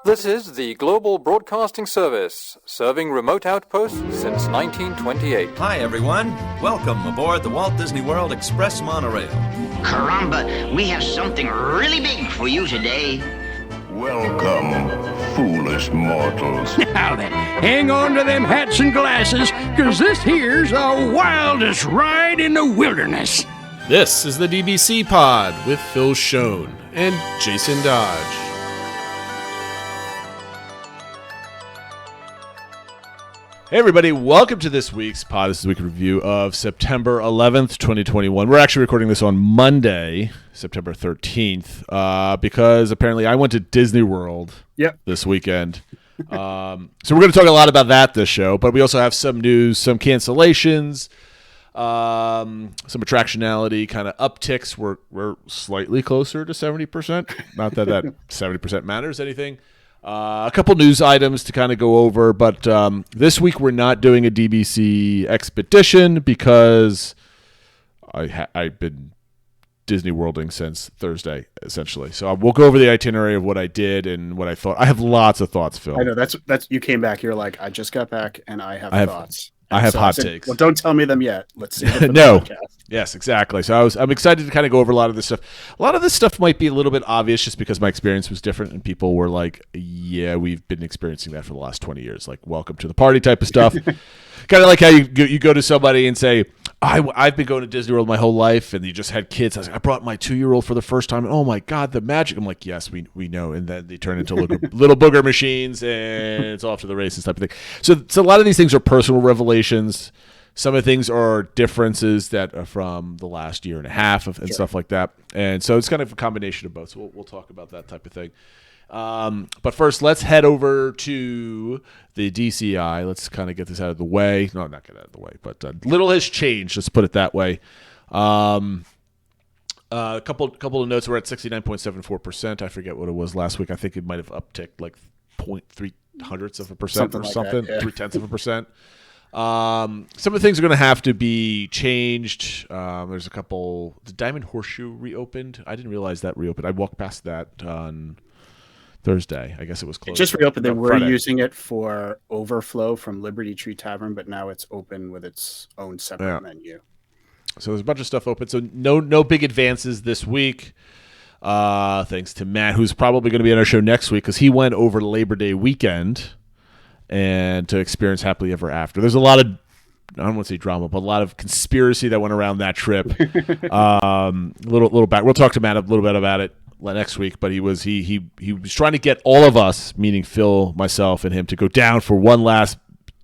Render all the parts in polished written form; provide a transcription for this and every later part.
This is the Global Broadcasting Service, serving remote outposts since 1928. Hi, everyone. Welcome aboard the Walt Disney World Express monorail. Caramba, we have something really big for you today. Welcome, foolish mortals. Now then, hang on to them hats and glasses, because this here's the wildest ride in the wilderness. This is the DBC Pod with Phil Schoen and Jason Dodge. Hey everybody, welcome to this week's pod. This is a week review of September 11th, 2021. We're actually recording this on Monday, September 13th, because apparently I went to Disney World this weekend. So we're going to talk a lot about that this show, but we also have some news, some cancellations, some attractionality kind of upticks. We're slightly closer to 70%. Not that 70% matters anything. A couple news items to kind of go over, but this week we're not doing a DBC expedition because I've been Disney Worlding since Thursday, essentially. So we'll go over the itinerary of what I did and what I thought. I have lots of thoughts, Phil. I know that's you came back. You're like, I just got back and I have thoughts. I have hot takes. Well, don't tell me them yet. Let's see. No. Yes, exactly. So I'm excited to kind of go over a lot of this stuff. A lot of this stuff might be a little bit obvious just because my experience was different and people were like, yeah, we've been experiencing that for the last 20 years. Like, welcome to the party type of stuff. Kind of like how you go to somebody and say, I've been going to Disney World my whole life, and you just had kids. I was like, I brought my 2-year-old for the first time. And, oh, my God, the magic. I'm like, yes, we know. And then they turn into little booger machines, and it's off to the races type of thing. So a lot of these things are personal revelations. Some of the things are differences that are from the last year and a half and stuff like that. And so it's kind of a combination of both. So we'll talk about that type of thing. But first, let's head over to the DCI. Let's kind of get this out of the way. No, not get it out of the way, but little has changed. Let's put it that way. A couple of notes. We're at 69.74%. I forget what it was last week. I think it might have upticked like 0.3 hundredths of a percent or something. 0.3%. Some of the things are going to have to be changed. There's a couple. The Diamond Horseshoe reopened. I didn't realize that reopened. I walked past that on Thursday. I guess it was closed. It just reopened. They were Friday. using it for overflow from Liberty Tree Tavern, but now it's open with its own separate menu. So there's a bunch of stuff open. So no big advances this week. Thanks to Matt, who's probably going to be on our show next week because he went over Labor Day weekend and to experience Happily Ever After. There's a lot of, I don't want to say drama, but a lot of conspiracy that went around that trip. Little back. We'll talk to Matt a little bit about it next week, but he was trying to get all of us, meaning Phil, myself, and him, to go down for one last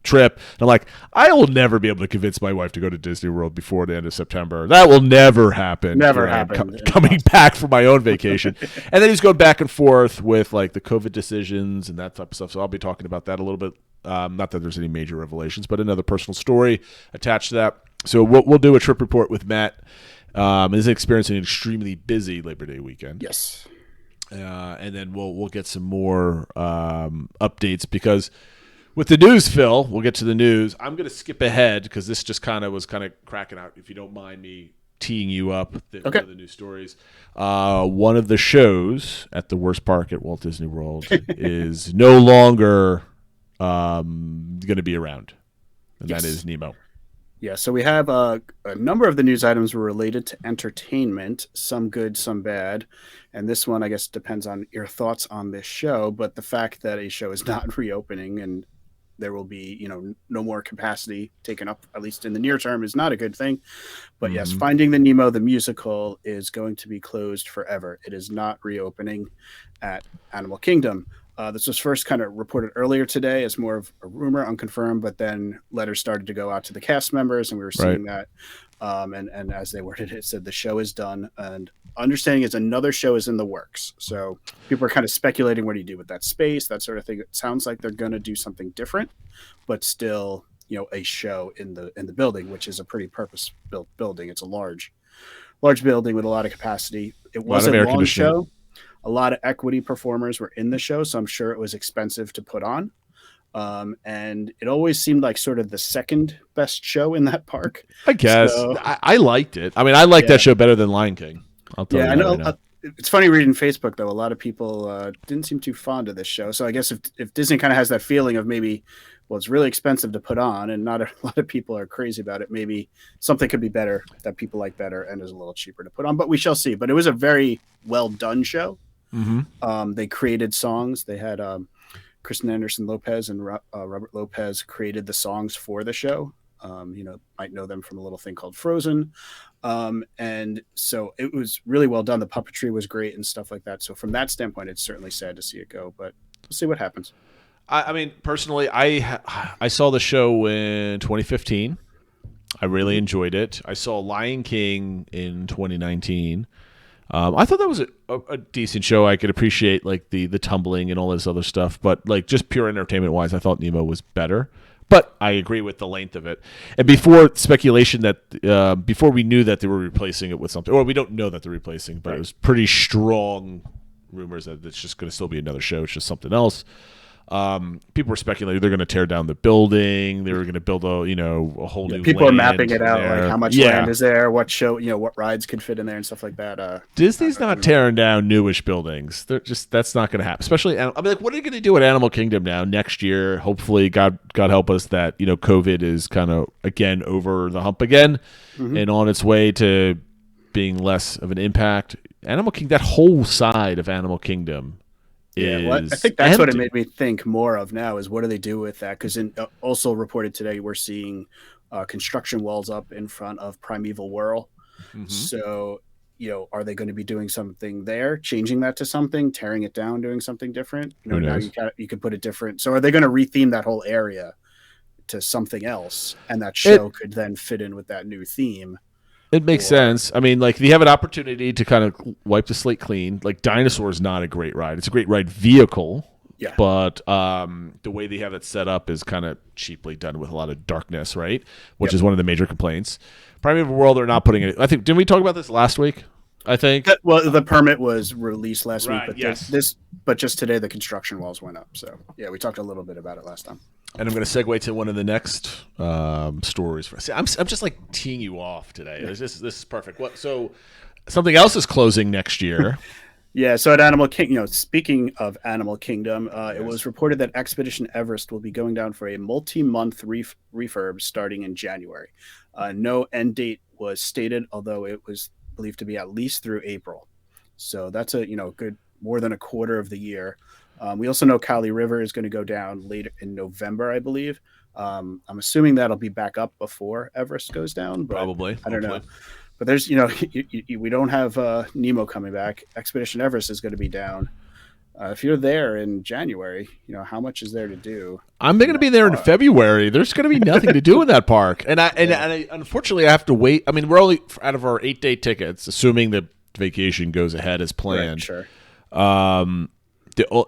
trip. And I'm like, I will never be able to convince my wife to go to Disney World before the end of September. That will never happen. Never happen. Coming back for my own vacation. And then he's going back and forth with like the COVID decisions and that type of stuff. So I'll be talking about that a little bit. Not that there's any major revelations, but another personal story attached to that. So we'll do a trip report with Matt. Is experiencing an extremely busy Labor Day weekend. Yes. And then we'll get some more updates because with the news, Phil, we'll get to the news. I'm going to skip ahead because this just was cracking out. If you don't mind me teeing you up, the news stories. One of the shows at the worst park at Walt Disney World is no longer going to be around, and that is Nemo. Yeah, so we have a number of the news items were related to entertainment, some good, some bad. And this one, I guess, depends on your thoughts on this show. But the fact that a show is not reopening and there will be, no more capacity taken up, at least in the near term, is not a good thing. But yes, Finding the Nemo the Musical is going to be closed forever. It is not reopening at Animal Kingdom. This was first kind of reported earlier today as more of a rumor, unconfirmed, but then letters started to go out to the cast members, and we were seeing that. And as they worded it, said the show is done. And understanding is another show is in the works. So people are kind of speculating, what do you do with that space, that sort of thing. It sounds like they're going to do something different, but still, a show in the building, which is a pretty purpose-built building. It's a large building with a lot of capacity. It was a long show. A lot of equity performers were in the show, so I'm sure it was expensive to put on. And it always seemed like sort of the second best show in that park. I guess. So, I liked it. I mean, I liked that show better than Lion King. I'll tell you. I know it's funny reading Facebook though. A lot of people didn't seem too fond of this show. So I guess if Disney kind of has that feeling of maybe, well, it's really expensive to put on, and not a lot of people are crazy about it. Maybe something could be better that people like better and is a little cheaper to put on. But we shall see. But it was a very well done show. Mm-hmm. They created songs. They had Kristen Anderson Lopez and Robert Lopez created the songs for the show. Might know them from a little thing called Frozen. And so it was really well done. The puppetry was great and stuff like that. So from that standpoint, it's certainly sad to see it go, but we'll see what happens. I mean, personally, I saw the show in 2015. I really enjoyed it. I saw Lion King in 2019. I thought that was a decent show. I could appreciate like the tumbling and all this other stuff, but like just pure entertainment wise, I thought Nemo was better. But I agree with the length of it. And before speculation that before we knew that they were replacing it with something, or we don't know that they're replacing, but It was pretty strong rumors that it's just going to still be another show. It's just something else. People were speculating they're going to tear down the building. They were going to build a whole new. People are mapping it out, there. like how much land is there, what show, what rides could fit in there and stuff like that. Disney's not tearing down newish buildings. That's not going to happen. Especially, I mean, like, what are you going to do at Animal Kingdom now next year? Hopefully, God help us that COVID is kind of again over the hump again, and on its way to being less of an impact. Animal Kingdom, that whole side of Animal Kingdom. I think that's what it made me think more of now is what do they do with that? Because also reported today, we're seeing construction walls up in front of Primeval Whirl. Mm-hmm. So, are they going to be doing something there, changing that to something, tearing it down, doing something different? Now you could put it different. So are they going to retheme that whole area to something else? And that show could then fit in with that new theme. It makes sense. I mean, like, if you have an opportunity to kind of wipe the slate clean, like Dinosaur is not a great ride. It's a great ride vehicle, but the way they have it set up is kind of cheaply done with a lot of darkness, right? Which is one of the major complaints. Primeval World, they're not putting it. I think, didn't we talk about this last week? I think. The permit was released last week, but but just today the construction walls went up. So yeah, we talked a little bit about it last time. And I'm going to segue to one of the next stories. See, I'm just like teeing you off today. This is perfect. So something else is closing next year. Yeah. So at Animal Kingdom, speaking of Animal Kingdom, it was reported that Expedition Everest will be going down for a multi-month refurb starting in January. No end date was stated, although it was believed to be at least through April. So that's a good more than a quarter of the year. We also know Kali River is going to go down later in November, I believe. I'm assuming that'll be back up before Everest goes down. But probably. I don't know. But there's, we don't have Nemo coming back. Expedition Everest is going to be down. If you're there in January, how much is there to do? I'm going to be there in February. There's going to be nothing to do in that park. And I unfortunately I have to wait. I mean, we're only out of our 8-day tickets, assuming the vacation goes ahead as planned. Right, sure.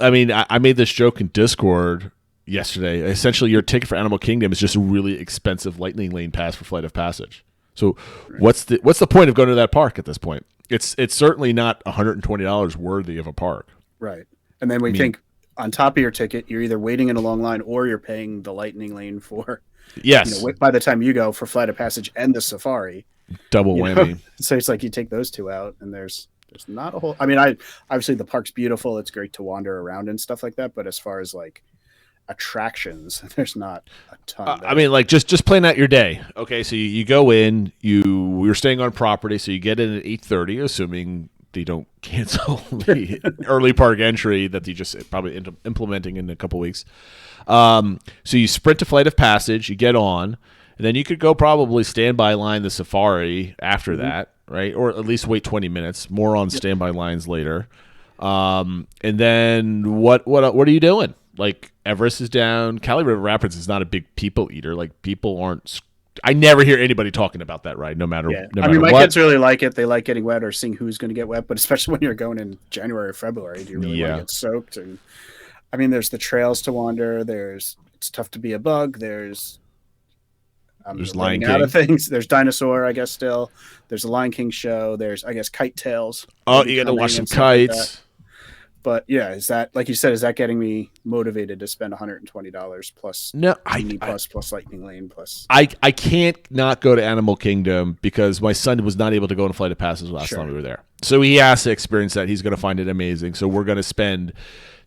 I made this joke in Discord yesterday. Essentially, your ticket for Animal Kingdom is just a really expensive Lightning Lane pass for Flight of Passage. So, what's the point of going to that park at this point? It's certainly not $120 worthy of a park. Right. And then think on top of your ticket, you're either waiting in a long line or you're paying the Lightning Lane for. Yes. By the time you go for Flight of Passage and the Safari. Double whammy. So it's like you take those two out, and there's not a whole. I mean, obviously the park's beautiful. It's great to wander around and stuff like that. But as far as like attractions, there's not a ton. I mean, like just plan out your day. Okay, so you go in. You're staying on property, so you get in at 8:30, assuming they don't cancel the early park entry that they just probably implementing in a couple weeks. So you sprint to Flight of Passage. You get on. And then you could go probably standby line the Safari after that, right? Or at least wait 20 minutes. More on standby lines later. And then what are you doing? Like, Everest is down. Kali River Rapids is not a big people eater. Like, people aren't. I never hear anybody talking about that ride, no matter what. My kids really like it. They like getting wet or seeing who's going to get wet. But especially when you're going in January or February, do you really want to get soaked? And I mean, there's the trails to wander. It's tough to be a bug. There's Lion King. Out of things. There's Dinosaur, I guess. Still, there's a Lion King show. There's, I guess, Kite Tails. Oh, you got to watch some kites. But yeah, is that, like you said, is that getting me motivated to spend $120 plus No, plus Lightning Lane plus? I can't not go to Animal Kingdom because my son was not able to go on Flight of Passage last time we were there. So he has to experience that. He's going to find it amazing. So we're going to spend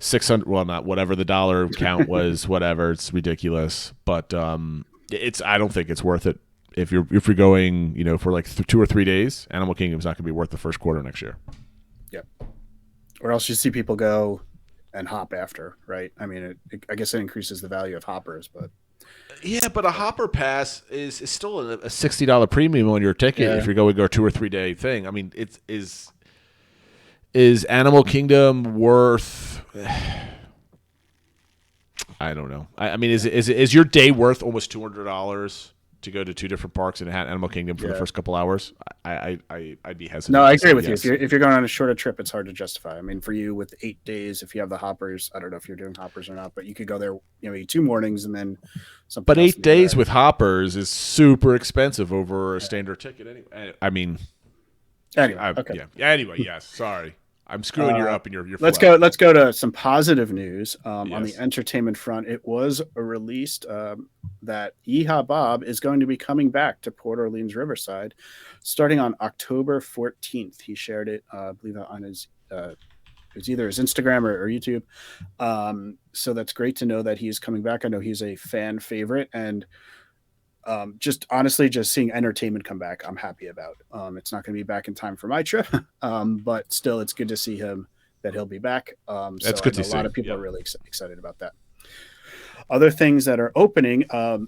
$600. Well, not whatever the dollar count was. Whatever, it's ridiculous. But I don't think it's worth it. If you're going, for like 2 or 3 days, Animal Kingdom's not going to be worth the first quarter next year. Yep. Or else you see people go and hop after, right? I mean, I guess it increases the value of hoppers, but yeah, but a hopper pass is still a $60 premium on your ticket if you're going to a 2 or 3 day thing. I mean, is Animal Kingdom worth? I don't know. I mean, is your day worth almost $200 to go to 2 different parks in Animal Kingdom for the first couple hours? I'd be hesitant. No, I agree with you. If you're going on a shorter trip, it's hard to justify. I mean, for you with 8 days, if you have the hoppers, I don't know if you're doing hoppers or not, but you could go there, maybe 2 mornings and then something. But 8 days with hoppers is super expensive over a standard ticket. Anyway, I mean, okay. Anyway, yes. Sorry. I'm screwing you up, and you're. Let's go to some positive news on the entertainment front. It was released that Yehaa Bob is going to be coming back to Port Orleans Riverside, starting on October 14th. He shared it, I believe, on his. It was either his Instagram or YouTube. So that's great to know that he's coming back. I know he's a fan favorite, and just honestly, just seeing entertainment come back, I'm happy about. It's not going to be back in time for my trip, but still, it's good to see that he'll be back. That's good to see. A lot of people are really excited about that. Other things that are opening,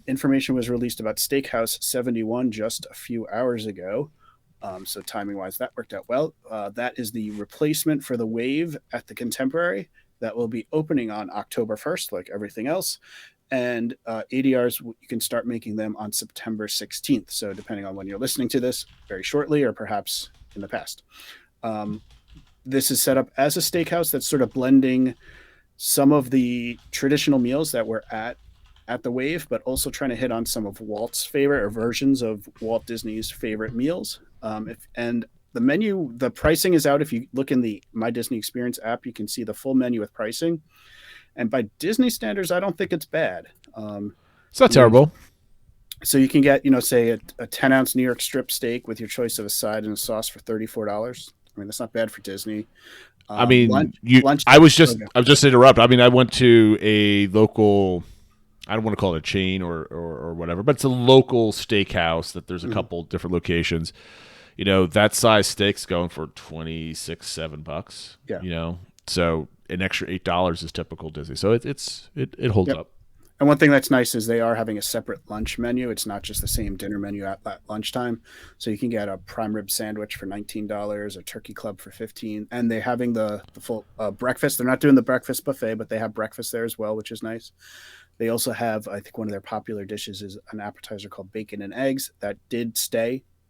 information was released about Steakhouse 71 just a few hours ago. So timing-wise, that worked out well. That is the replacement for the Wave at the Contemporary that will be opening on October 1st, like everything else. And ADRs, you can start making them on September 16th. So depending on when you're listening to this, very shortly or perhaps in the past. This is set up as a steakhouse that's sort of blending some of the traditional meals that were at the Wave, but also trying to hit on some of Walt's favorite or versions of Walt Disney's favorite meals. And the menu, the pricing is out. If you look in the My Disney Experience app, you can see the full menu with pricing. And by Disney standards, I don't think it's bad. It's not terrible. So you can get, say a 10-ounce New York strip steak with your choice of a side and a sauce for $34. I mean, that's not bad for Disney. I mean, I was just interrupt. I mean, I went to a local, I don't want to call it a chain or whatever, but it's a local steakhouse that there's a couple different locations. That size steak's going for $26-$7. Yeah. So an extra $8 is typical Disney. So it holds up. And one thing that's nice is they are having a separate lunch menu. It's not just the same dinner menu at lunchtime. So you can get a prime rib sandwich for $19, a turkey club for $15, and they're having the full breakfast. They're not doing the breakfast buffet, but they have breakfast there as well, which is nice. They also have, I think one of their popular dishes is an appetizer called bacon and eggs that did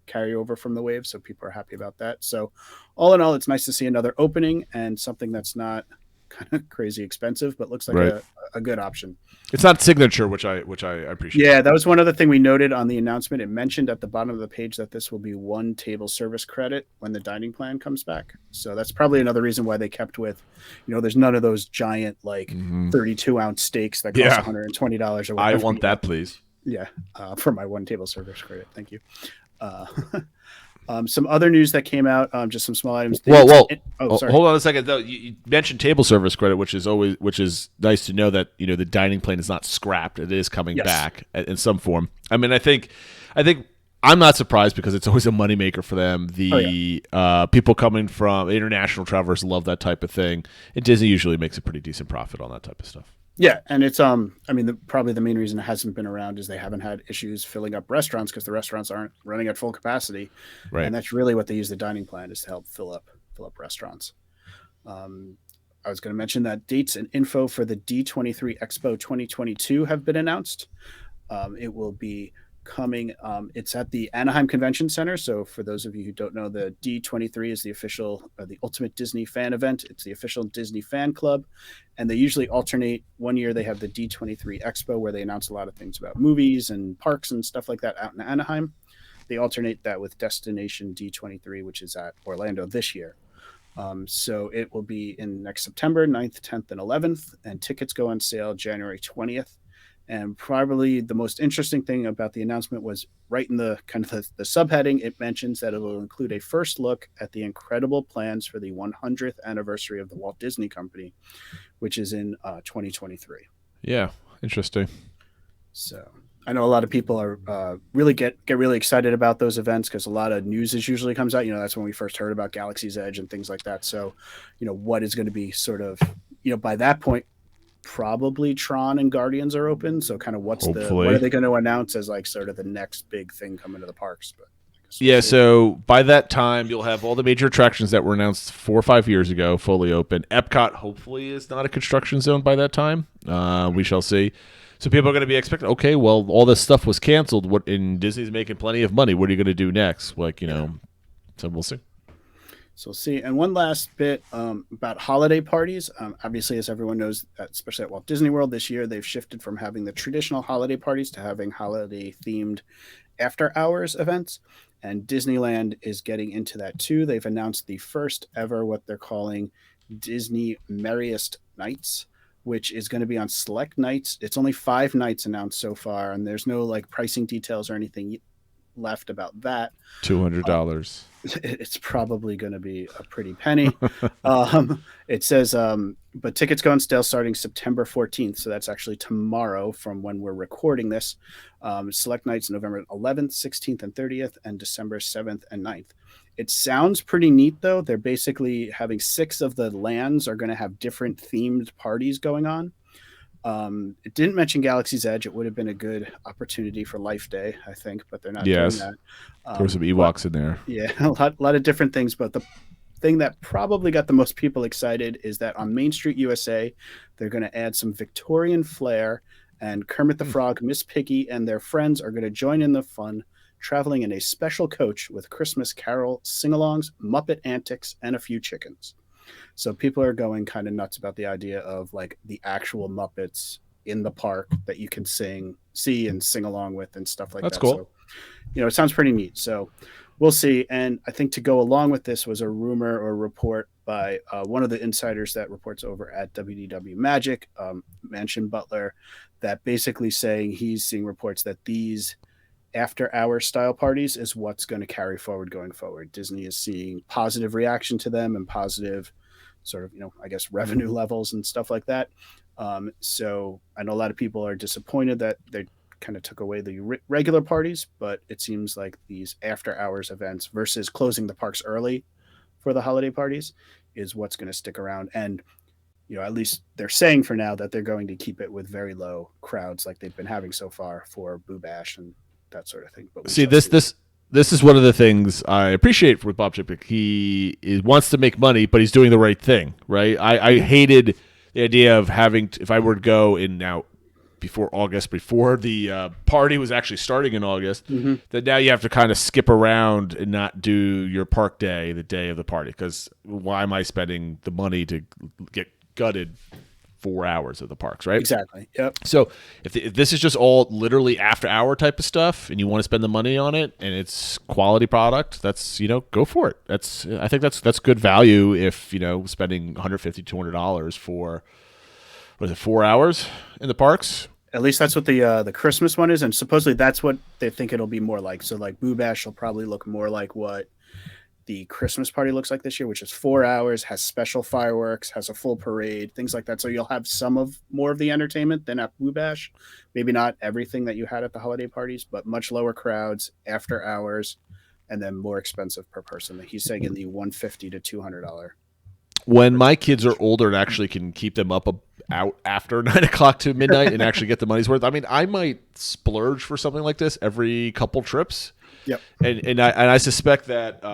carry over from the Wave, so people are happy about that. So all in all, it's nice to see another opening and something that's not kind of crazy expensive, but looks like a good option. It's not signature, which I appreciate. Yeah, that was one other thing we noted on the announcement. It mentioned at the bottom of the page that this will be 1 table service credit when the dining plan comes back. So that's probably another reason why they kept with, there's none of those giant 32-ounce steaks that cost $120 or whatever. I want that, please. Yeah, for my 1 table service credit. Thank you. Some other news that came out, just some small items. Whoa! Hold on a second, though. You mentioned table service credit, which is nice to know that the dining plan is not scrapped; it is coming back in some form. I mean, I think I'm not surprised because it's always a moneymaker for them. People coming from international travelers love that type of thing, and Disney usually makes a pretty decent profit on that type of stuff. Yeah, and it's probably the main reason it hasn't been around is they haven't had issues filling up restaurants because the restaurants aren't running at full capacity, right? And that's really what they use the dining plan is to help fill up restaurants. I was going to mention that dates and info for the D23 Expo 2022 have been announced. It will be coming. It's at the Anaheim Convention Center. So for those of you who don't know, the D23 is the official, the Ultimate Disney Fan event. It's the official Disney fan club. And they usually alternate. One year they have the D23 Expo where they announce a lot of things about movies and parks and stuff like that out in Anaheim. They alternate that with Destination D23, which is at Orlando this year. So it will be in next September 9th, 10th, and 11th, and tickets go on sale January 20th. And probably the most interesting thing about the announcement was right in the kind of the subheading, it mentions that it will include a first look at the incredible plans for the 100th anniversary of the Walt Disney Company, which is in 2023. Yeah, interesting. So I know a lot of people are really get really excited about those events because a lot of news usually comes out. That's when we first heard about Galaxy's Edge and things like that. So, what is going to be sort of, by that point, probably Tron and Guardians are open. So kind of what are they going to announce as like sort of the next big thing coming to the parks? But yeah, so by that time, you'll have all the major attractions that were announced 4 or 5 years ago fully open. Epcot hopefully is not a construction zone by that time. We shall see. So people are going to be expecting, okay, well, all this stuff was canceled. And Disney's making plenty of money. What are you going to do next? So we'll see. So we'll see. And one last bit about holiday parties. Obviously, as everyone knows, especially at Walt Disney World this year, they've shifted from having the traditional holiday parties to having holiday-themed after-hours events. And Disneyland is getting into that too. They've announced the first ever what they're calling Disney Merriest Nights, which is going to be on select nights. It's only 5 nights announced so far, and there's no like pricing details or anything left about that. $200. It's probably going to be a pretty penny. It says, but tickets go on sale starting September 14th. So that's actually tomorrow from when we're recording this. Select nights November 11th, 16th, and 30th, and December 7th and 9th. It sounds pretty neat, though. They're basically having 6 of the lands are going to have different themed parties going on. It didn't mention Galaxy's Edge. It would have been a good opportunity for Life Day, I think, but they're not doing that. There were some Ewoks in there. Yeah, a lot of different things. But the thing that probably got the most people excited is that on Main Street USA, they're going to add some Victorian flair, and Kermit the Frog, Miss Piggy, and their friends are going to join in the fun, traveling in a special coach with Christmas Carol sing-alongs, Muppet antics, and a few chickens. So people are going kind of nuts about the idea of like the actual Muppets in the park that you can see and sing along with and stuff like that. That's cool. So, it sounds pretty neat. So we'll see. And I think to go along with this was a rumor or report by one of the insiders that reports over at WDWMagic, Mansion Butler, that basically saying he's seeing reports that these after-hour style parties is what's going to carry forward going forward. Disney is seeing positive reaction to them and positive sort of, I guess, revenue levels and stuff like that. So I know a lot of people are disappointed that they kind of took away the regular parties, but it seems like these after-hours events versus closing the parks early for the holiday parties is what's going to stick around. And, at least they're saying for now that they're going to keep it with very low crowds like they've been having so far for Boo Bash and that sort of thing. But see, this is one of the things I appreciate with Bob Chapek. He wants to make money, but he's doing the right thing, right? I hated the idea of having if I were to go in now before August, before the party was actually starting in August, that now you have to kind of skip around and not do your park day the day of the party, because why am I spending the money to get gutted 4 hours of the parks, right? Exactly. Yep. So if this is just all literally after hour type of stuff and you want to spend the money on it and it's quality product, that's, go for it. I think that's good value if, spending $150, $200 for, 4 hours in the parks? At least that's what the Christmas one is. And supposedly that's what they think it'll be more like. So like Boo Bash will probably look more like what the Christmas party looks like this year, which is 4 hours, has special fireworks, has a full parade, things like that. So you'll have more of the entertainment than at Boo Bash. Maybe not everything that you had at the holiday parties, but much lower crowds, after hours, and then more expensive per person. He's saying in the $150 to $200. When my kids are older and actually can keep them out after 9 o'clock to midnight and actually get the money's worth, I mean, I might splurge for something like this every couple trips. Yep. And I suspect that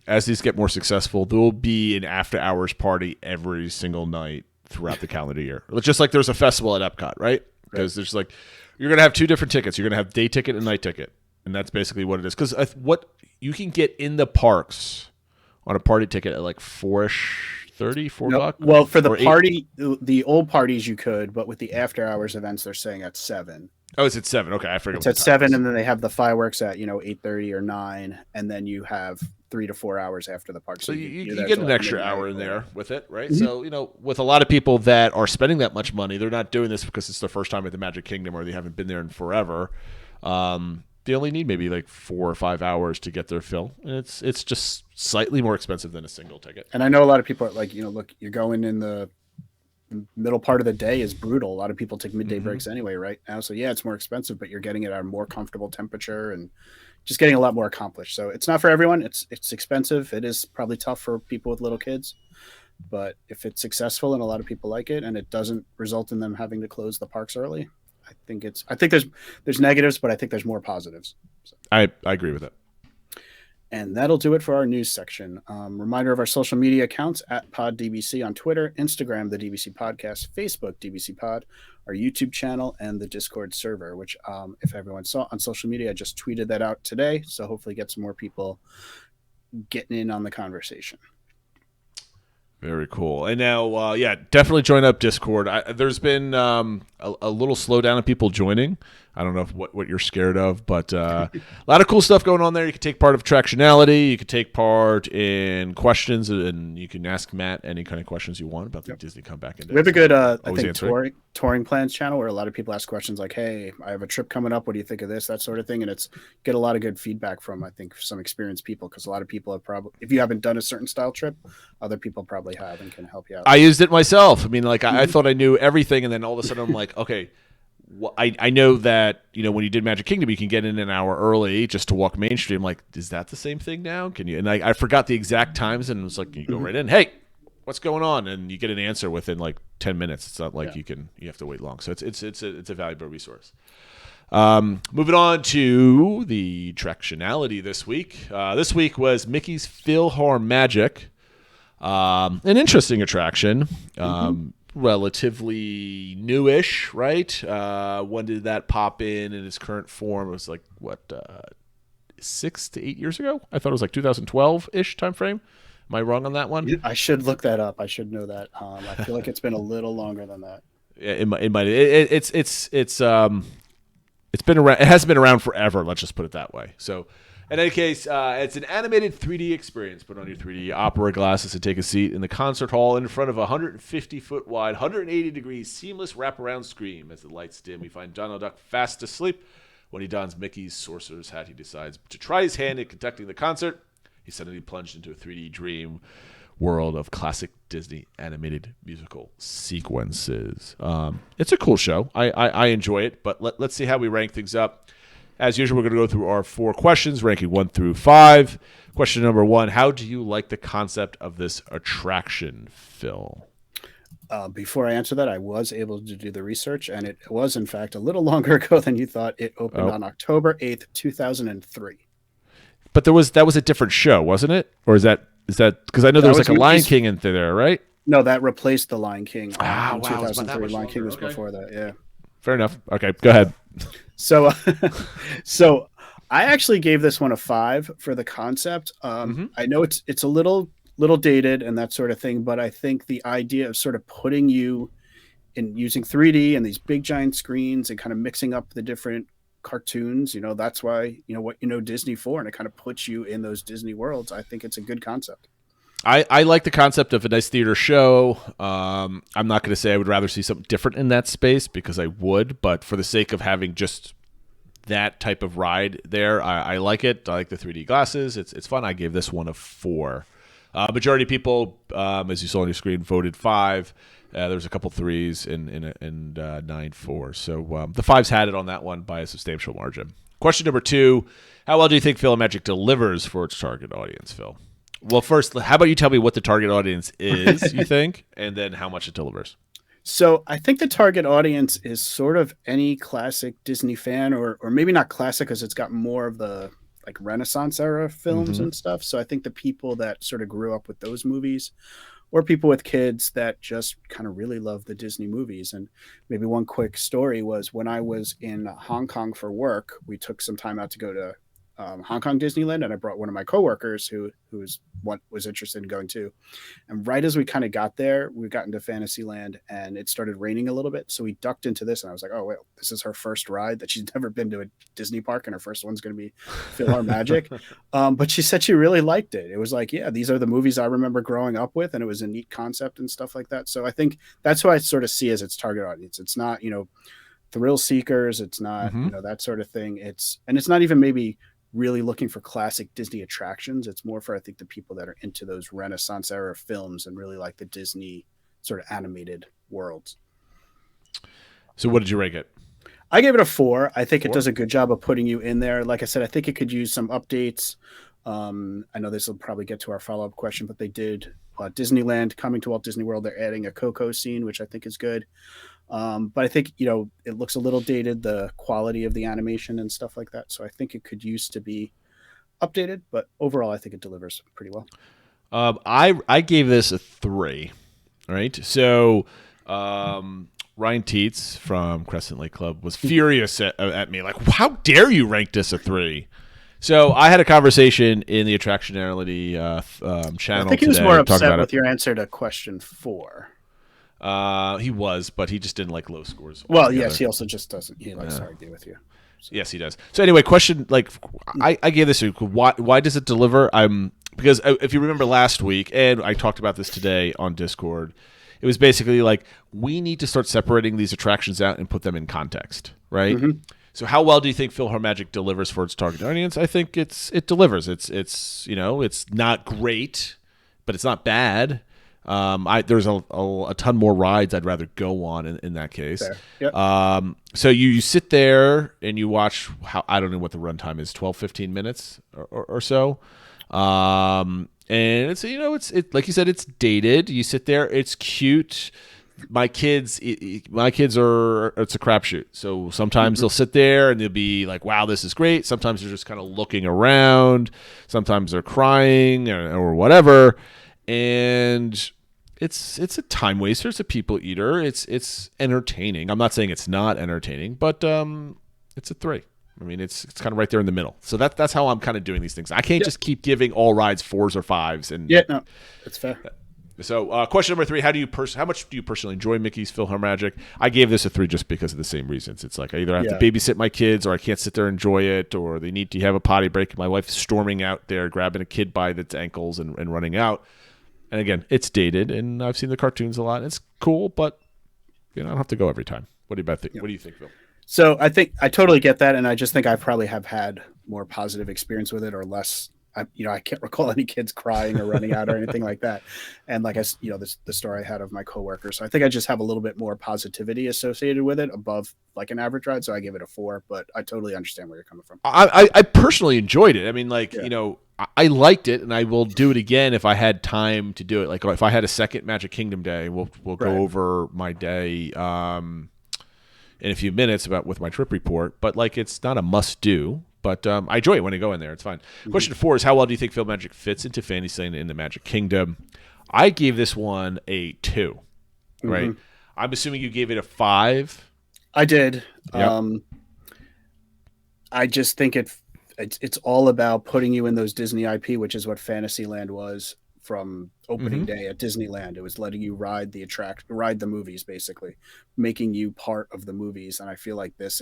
as these get more successful, there will be an after-hours party every single night throughout the calendar year. Just like there's a festival at Epcot, right? Because there's like you're going to have 2 different tickets. You're going to have day ticket and night ticket, and that's basically what it is. Because what you can get in the parks on a party ticket at like $4 bucks. Well, for the party, the old parties you could, but with the after-hours events, they're saying at $7. Oh, it's at 7. Okay, I forget. It's at 7, and then they have the fireworks at 8:30 or 9, and then you have 3 to 4 hours after the park. So can you do that get till, an like, extra midnight hour in or there whatever. with it, right? Mm-hmm. So, with a lot of people that are spending that much money, they're not doing this because it's their first time at the Magic Kingdom or they haven't been there in forever. They only need maybe like 4 or 5 hours to get their fill. And it's just slightly more expensive than a single ticket. And I know a lot of people are like, look, you're going in the middle part of the day is brutal. A lot of people take midday breaks anyway right now. So yeah, it's more expensive, but you're getting it at a more comfortable temperature and just getting a lot more accomplished. So it's not for everyone. It's expensive. It is probably tough for people with little kids, but if it's successful and a lot of people like it and it doesn't result in them having to close the parks early, I think there's negatives, but I think there's more positives. So. I agree with it. And that'll do it for our news section. Reminder of our social media accounts at PodDBC on Twitter, Instagram, the DBC Podcast, Facebook, DBC Pod, our YouTube channel, and the Discord server, which if everyone saw on social media, I just tweeted that out today. So hopefully get some more people getting in on the conversation. Very cool. And now, definitely join up Discord. There's been a little slowdown of people joining. I don't know what you're scared of, but a lot of cool stuff going on there. You can take part of Attractionality. You can take part in questions, and you can ask Matt any kind of questions you want about the Disney Comeback Index. We have a good, I Always think, touring plans channel where a lot of people ask questions like, hey, I have a trip coming up. What do you think of this? That sort of thing. And it's get a lot of good feedback from, I think, some experienced people, because a lot of people have probably, if you haven't done a certain style trip, other people probably have and can help you out. I used it myself. I mean, like, I thought I knew everything, and then all of a sudden I'm like, okay, I know that, when you did Magic Kingdom, you can get in an hour early just to walk Main Street. I'm like, is that the same thing now? Can you? And I forgot the exact times, and it was like, you go right in. Hey, what's going on? And you get an answer within like 10 minutes. It's not like you have to wait long. So it's a valuable resource. Moving on to the Attractionality this week. This week was Mickey's PhilharMagic, an interesting attraction. Relatively newish, right? When did that pop in its current form? It was like 6 to 8 years ago. I thought it was like 2012-ish time frame. Am I wrong on that one? I should look that up. I should know that. I feel like it's been a little longer than that. Yeah, it might. It's been around. It hasn't been around forever. Let's just put it that way. So, in any case, it's an animated 3D experience. Put on your 3D opera glasses and take a seat in the concert hall in front of a 150-foot wide, 180-degree seamless wraparound screen. As the lights dim, we find Donald Duck fast asleep. When he dons Mickey's sorcerer's hat, he decides to try his hand at conducting the concert. He's suddenly plunged into a 3D dream world of classic Disney animated musical sequences. It's a cool show. I enjoy it, but let's see how we rank things up. As usual, we're going to go through our 4 questions, ranking 1 through 5. Question number 1, how do you like the concept of this attraction, Phil? Before I answer that, I was able to do the research, and it was, in fact, a little longer ago than you thought. It opened on October 8th, 2003. But that was a different show, wasn't it? Or is that because I know there was like a Lion King in there, right? No, that replaced the Lion King in wow, 2003. Lion King was before that, yeah. Fair enough. Okay, go ahead. So I actually gave this one a 5 for the concept. I know it's a little dated and that sort of thing, but I think the idea of sort of putting you in using 3D and these big giant screens and kind of mixing up the different cartoons, that's why, what Disney for, and it kind of puts you in those Disney worlds. I think it's a good concept. I like the concept of a nice theater show. I'm not going to say I would rather see something different in that space, because I would, but for the sake of having just that type of ride there, I like it. I like the 3D glasses. It's fun. I gave this one a 4. Majority of people, as you saw on your screen, voted 5. There's a couple 3s and 9 4s. So the 5s had it on that one by a substantial margin. Question number 2, how well do you think PhilharMagic delivers for its target audience, Phil? Well, first, how about you tell me what the target audience is, you think, and then how much it delivers? So I think the target audience is sort of any classic Disney fan, or maybe not classic because it's got more of the like Renaissance era films and stuff. So I think the people that sort of grew up with those movies, or people with kids that just kind of really love the Disney movies. And maybe one quick story was when I was in Hong Kong for work, we took some time out to go to Hong Kong Disneyland, and I brought one of my coworkers who was interested in going too. And right as we kind of got there, we got into Fantasyland, and it started raining a little bit. So we ducked into this, and I was like, "Oh, wait, this is her first ride that she's never been to a Disney park, and her first one's going to be PhilharMagic." But she said she really liked it. It was like, yeah, these are the movies I remember growing up with, and it was a neat concept and stuff like that. So I think that's who I sort of see as its target audience. It's not, thrill seekers. It's not, that sort of thing. It's not even maybe really looking for classic Disney attractions. It's more for, I think, the people that are into those Renaissance era films and really like the Disney sort of animated worlds. So what did you rank it? I gave it a 4. I think it does a good job of putting you in there. Like I said, I think it could use some updates. I know this will probably get to our follow-up question, but they did Disneyland coming to Walt Disney World. They're adding a Coco scene, which I think is good. But I think, it looks a little dated, the quality of the animation and stuff like that. So I think it could use to be updated, but overall, I think it delivers pretty well. I gave this a 3. Right. So, Ryan Teets from Crescent Lake Club was furious at me. Like, how dare you rank this a 3? So I had a conversation in the Attractionality channel. I think he was more upset with your answer to question 4. He was, but he just didn't like low scores. Well, altogether. Yes, he also just doesn't. He likes to argue with you. So. Yes, he does. So anyway, question I gave this a why does it deliver? Because if you remember last week, and I talked about this today on Discord, it was basically like we need to start separating these attractions out and put them in context, right? Mm-hmm. So how well do you think PhilharMagic delivers for its target audience? I think it delivers. It's not great, but it's not bad. There's a ton more rides I'd rather go on in that case. Yep. So you sit there and you watch I don't know what the runtime is, 12, 15 minutes or so. And it's like you said, it's dated. You sit there, it's cute. My kids are, it's a crapshoot. So sometimes they'll sit there and they'll be like, wow, this is great. Sometimes they're just kind of looking around. Sometimes they're crying or whatever. And it's a time waster. It's a people eater. It's entertaining. I'm not saying it's not entertaining, but it's a 3. I mean, it's kind of right there in the middle. So that's how I'm kind of doing these things. I can't just keep giving all rides 4s or 5s. And no, that's fair. So question number 3: how much do you personally enjoy Mickey's PhilharMagic? I gave this a 3 just because of the same reasons. It's like I either have to babysit my kids, or I can't sit there and enjoy it, or they need to have a potty break. My wife's storming out there, grabbing a kid by its ankles and running out. And again, it's dated, and I've seen the cartoons a lot. It's cool, but I don't have to go every time. What do you think? What do you think, Phil? So I think I totally get that, and I just think I probably have had more positive experience with it, or less. I can't recall any kids crying or running out or anything like that. And like the story I had of my coworker. So I think I just have a little bit more positivity associated with it above like an average ride. So I give it a 4, but I totally understand where you're coming from. I personally enjoyed it. I mean, I liked it, and I will do it again if I had time to do it. Like if I had a second Magic Kingdom day, we'll go over my day in a few minutes with my trip report. But it's not a must do. But I enjoy it when I go in there. It's fine. Mm-hmm. Question 4 is, how well do you think PhilharMagic fits into Fantasyland in the Magic Kingdom? I gave this one a 2. Right? Mm-hmm. I'm assuming you gave it a 5. I did. Yep. I just think it's all about putting you in those Disney IP, which is what Fantasyland was from opening day at Disneyland. It was letting you ride the movies, basically, making you part of the movies. And I feel like this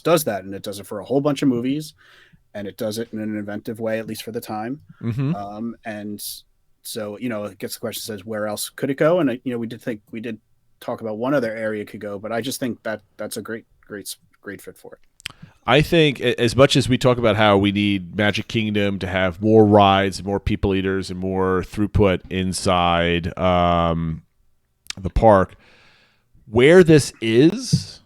does that, and it does it for a whole bunch of movies, and it does it in an inventive way, at least for the time. Mm-hmm. And so, it gets the question, says, where else could it go? And, we did talk about one other area it could go, but I just think that's a great fit for it. I think as much as we talk about how we need Magic Kingdom to have more rides, more people eaters, and more throughput inside the park, where this is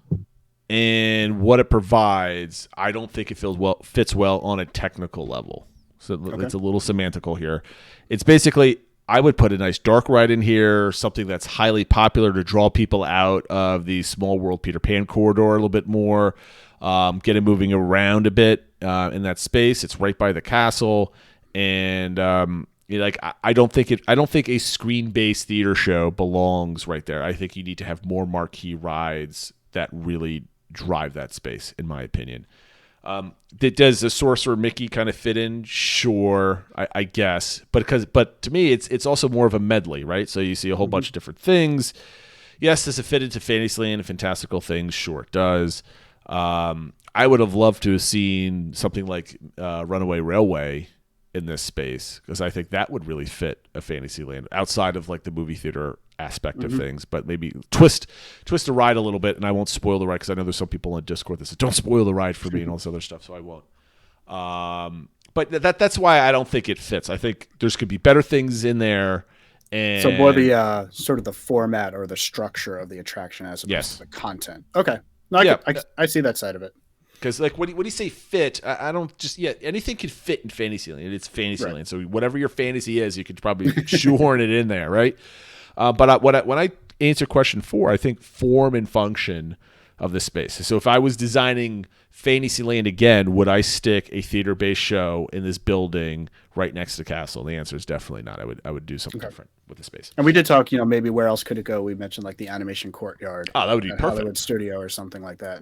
and what it provides, I don't think it fits well on a technical level. So It's a little semantical here. It's basically, I would put a nice dark ride in here, something that's highly popular to draw people out of the Small World Peter Pan corridor a little bit more, get it moving around a bit in that space. It's right by the castle, and I don't think a screen-based theater show belongs right there. I think you need to have more marquee rides that really drive that space, in my opinion. Does the Sorcerer Mickey kind of fit in? Sure, I guess. But to me, it's also more of a medley, right? So you see a whole bunch of different things. Yes, does it fit into Fantasyland and fantastical things? Sure, it does. I would have loved to have seen something like Runaway Railway in this space, because I think that would really fit a Fantasyland outside of like the movie theater aspect of things, but maybe twist the ride a little bit. And I won't spoil the ride, because I know there's some people on Discord that say don't spoil the ride for me and all this other stuff, so I won't. But that's why I don't think it fits. I think there's could be better things in there. And so more the sort of the format or the structure of the attraction as opposed to the content. Okay, no, I see that side of it. Because like when you say fit, I don't just anything can fit in Fantasyland. It's Fantasyland, right. So whatever your fantasy is, you could probably shoehorn it in there, right? But when I answer question 4, I think form and function of the space. So if I was designing Fantasyland again, would I stick a theater-based show in this building right next to the castle? The answer is definitely not. I would do something different with the space. And we did talk, maybe where else could it go? We mentioned like the animation courtyard. Oh, that would be perfect. Hollywood Studio or something like that.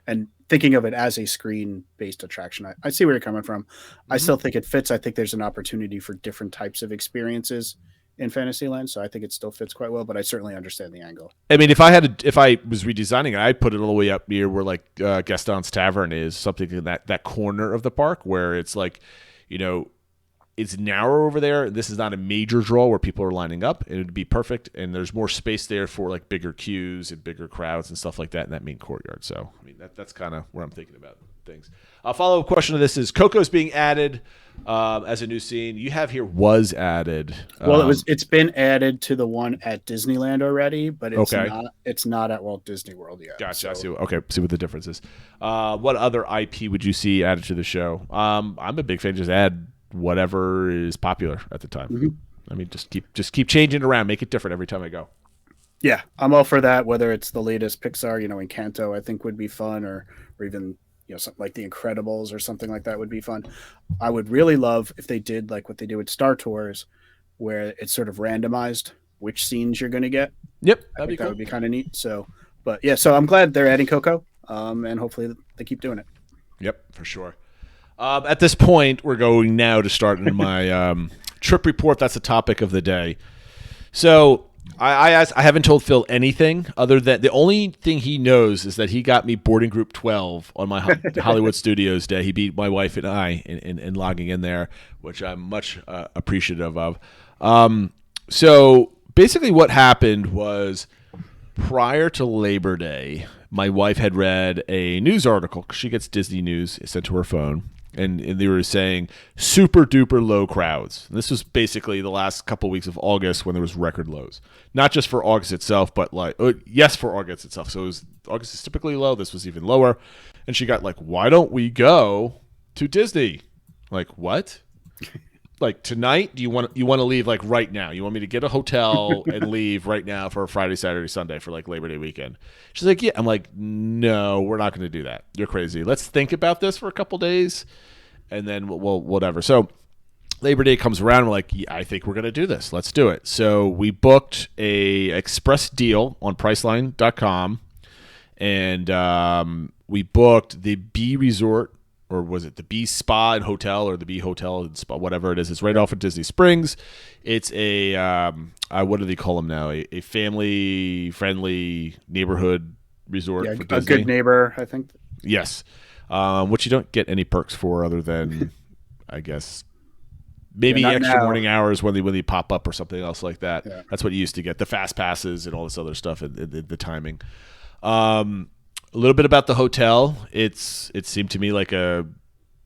And thinking of it as a screen-based attraction, I see where you're coming from. I still think it fits. I think there's an opportunity for different types of experiences in Fantasyland, so I think it still fits quite well, but I certainly understand the angle. I mean, if I was redesigning it, I'd put it all the way up near where like Gaston's Tavern is, something in that corner of the park where it's like, it's narrow over there. This is not a major draw where people are lining up. It would be perfect, and there's more space there for like bigger queues and bigger crowds and stuff like that in that main courtyard. So, I mean, that's kind of where I'm thinking about things. A follow-up question to this is Coco's being added as a new scene. You have here was added. Well, it's been added to the one at Disneyland already, but it's not at Walt Disney World yet. Gotcha. So. I see what the difference is. What other IP would you see added to the show? I'm a big fan. Just add whatever is popular at the time. I mean, just keep changing it around, make it different every time I go. Yeah, I'm all for that. Whether it's the latest Pixar, Encanto, I think would be fun, or even something like The Incredibles or something like that would be fun. I would really love if they did like what they do with Star Tours, where it's sort of randomized which scenes you're going to get. Yep, that'd be cool. That would be kind of neat. So I'm glad they're adding Coco, and hopefully they keep doing it. Yep, for sure. At this point, we're going now to start in my trip report. That's the topic of the day. So I haven't told Phil anything other than the only thing he knows is that he got me boarding group 12 on my Hollywood Studios day. He beat my wife and I in logging in there, which I'm much appreciative of. So basically what happened was prior to Labor Day, my wife had read a news article, 'cause she gets Disney news sent to her phone. And they were saying super duper low crowds. And this was basically the last couple of weeks of August when there was record lows. Not just for August itself, but for August itself. So August is typically low. This was even lower. And she got like, why don't we go to Disney? Like, what? Like tonight? Do you want to leave like right now? You want me to get a hotel and leave right now for Friday, Saturday, Sunday for like Labor Day weekend? She's like, yeah. I'm like, no, we're not going to do that. You're crazy. Let's think about this for a couple days, and then we'll whatever. So Labor Day comes around. We're like, yeah, I think we're going to do this. Let's do it. So we booked a express deal on Priceline.com, and we booked the B Resort. Or was it the B Spa and Hotel, or the B Hotel and Spa, whatever it is. It's right off of Disney Springs. It's a, what do they call them now? A family-friendly neighborhood resort for Disney. A good neighbor, I think. Yes. Which you don't get any perks for other than, I guess, maybe extra morning hours when they pop up or something else like that. Yeah. That's what you used to get. The fast passes and all this other stuff, and the timing. A little bit about the hotel. It seemed to me like a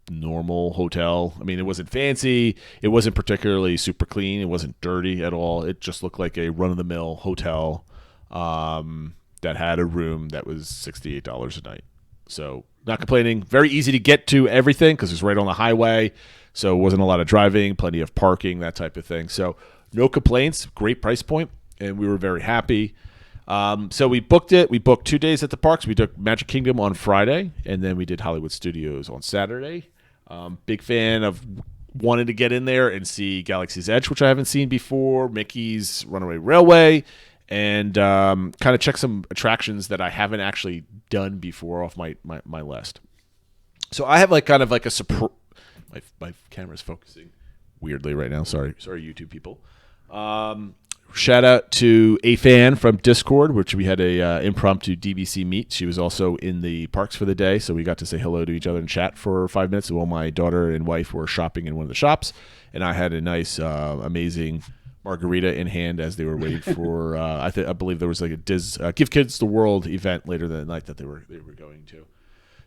normal hotel. I mean, it wasn't fancy. It wasn't particularly super clean. It wasn't dirty at all. It just looked like a run-of-the-mill hotel that had a room that was $68 a night. So not complaining. Very easy to get to everything because it's right on the highway. So it wasn't a lot of driving, plenty of parking, that type of thing. So no complaints. Great price point, and we were very happy. So we booked it. We booked 2 days at the parks. We took Magic Kingdom on Friday, and then we did Hollywood Studios on Saturday. Big fan of wanting to get in there and see Galaxy's Edge, which I haven't seen before, Mickey's Runaway Railway, and kind of check some attractions that I haven't actually done before off my list. So I have like kind of like a my camera's focusing weirdly right now. Sorry, YouTube people. Shout out to a fan from Discord, which we had a impromptu DBC meet. She was also in the parks for the day, so we got to say hello to each other and chat for 5 minutes while my daughter and wife were shopping in one of the shops, and I had a nice, amazing margarita in hand as they were waiting for. I believe there was like a Give Kids the World event later that night that they were going to.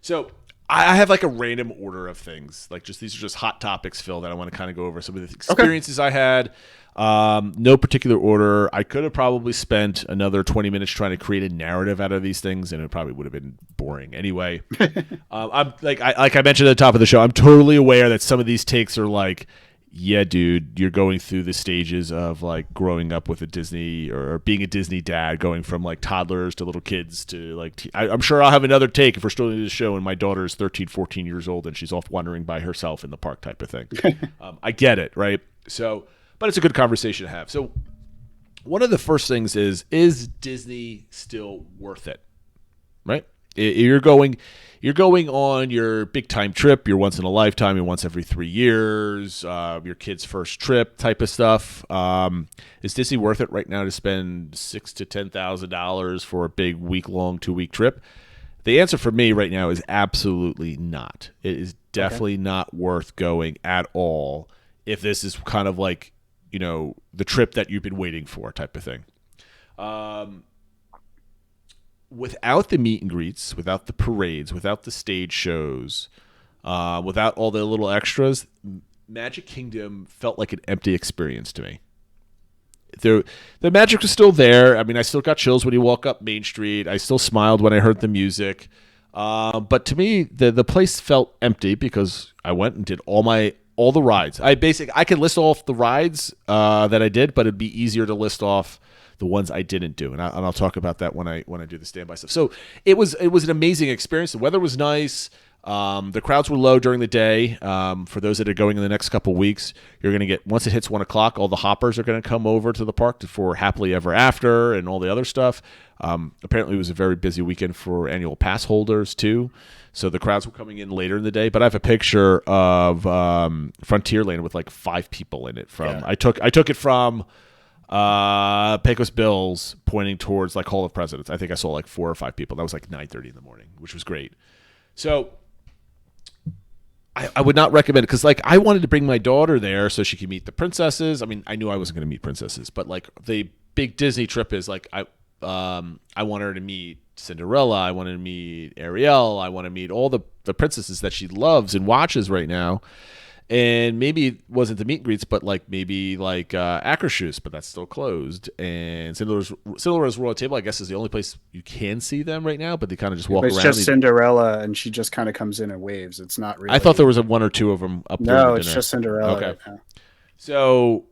So I have like a random order of things. Like these are just hot topics, Phil, that I want to kind of go over some of the experiences I had. No particular order. I could have probably spent another 20 minutes trying to create a narrative out of these things, and it probably would have been boring anyway. I'm like I mentioned at the top of the show, I'm totally aware that some of these takes are like, yeah, dude, you're going through the stages of like growing up with a Disney or being a Disney dad, going from like toddlers to little kids to like, I'm sure I'll have another take if we're still doing this show and my daughter is 13, 14 years old and she's off wandering by herself in the park type of thing. I get it, right? So, but it's a good conversation to have. So one of the first things is Disney still worth it, right? You're going on your big time trip, your once in a lifetime, your once every 3 years, your kid's first trip type of stuff. Is Disney worth it right now to spend $6,000 to $10,000 for a big week-long, 2-week trip? The answer for me right now is absolutely not. It is definitely not worth going at all if this is kind of like, the trip that you've been waiting for type of thing. Without the meet and greets, without the parades, without the stage shows, without all the little extras, Magic Kingdom felt like an empty experience to me. The magic was still there. I mean, I still got chills when you walk up Main Street. I still smiled when I heard the music. But to me, the place felt empty because I went and did all the rides. I could list off the rides that I did, but it'd be easier to list off the ones I didn't do, and I'll talk about that when I do the standby stuff. So it was an amazing experience. The weather was nice. The crowds were low during the day. For those that are going in the next couple weeks, you're going to get, once it hits 1 o'clock, all the hoppers are going to come over to the park for Happily Ever After and all the other stuff. Apparently, it was a very busy weekend for annual pass holders too. So the crowds were coming in later in the day. But I have a picture of Frontierland with like 5 people in it. I took it from Pecos Bills pointing towards like Hall of Presidents. I think I saw like 4 or 5 people. That was like 9:30 in the morning, which was great. So I would not recommend it because like I wanted to bring my daughter there so she could meet the princesses. I mean, I knew I wasn't going to meet princesses, but like the big Disney trip is like I want her to meet Cinderella. I want to meet Ariel. I want to meet all the princesses that she loves and watches right now. And maybe it wasn't the meet and greets, but like maybe like Akershus, but that's still closed. And Cinderella's Royal Table, I guess, is the only place you can see them right now. But they kind of just walk around. It's just Cinderella, and she just kind of comes in and waves. It's not really. I thought there was 1 or 2 of them up there. No, it's just Cinderella. Okay. Right now. So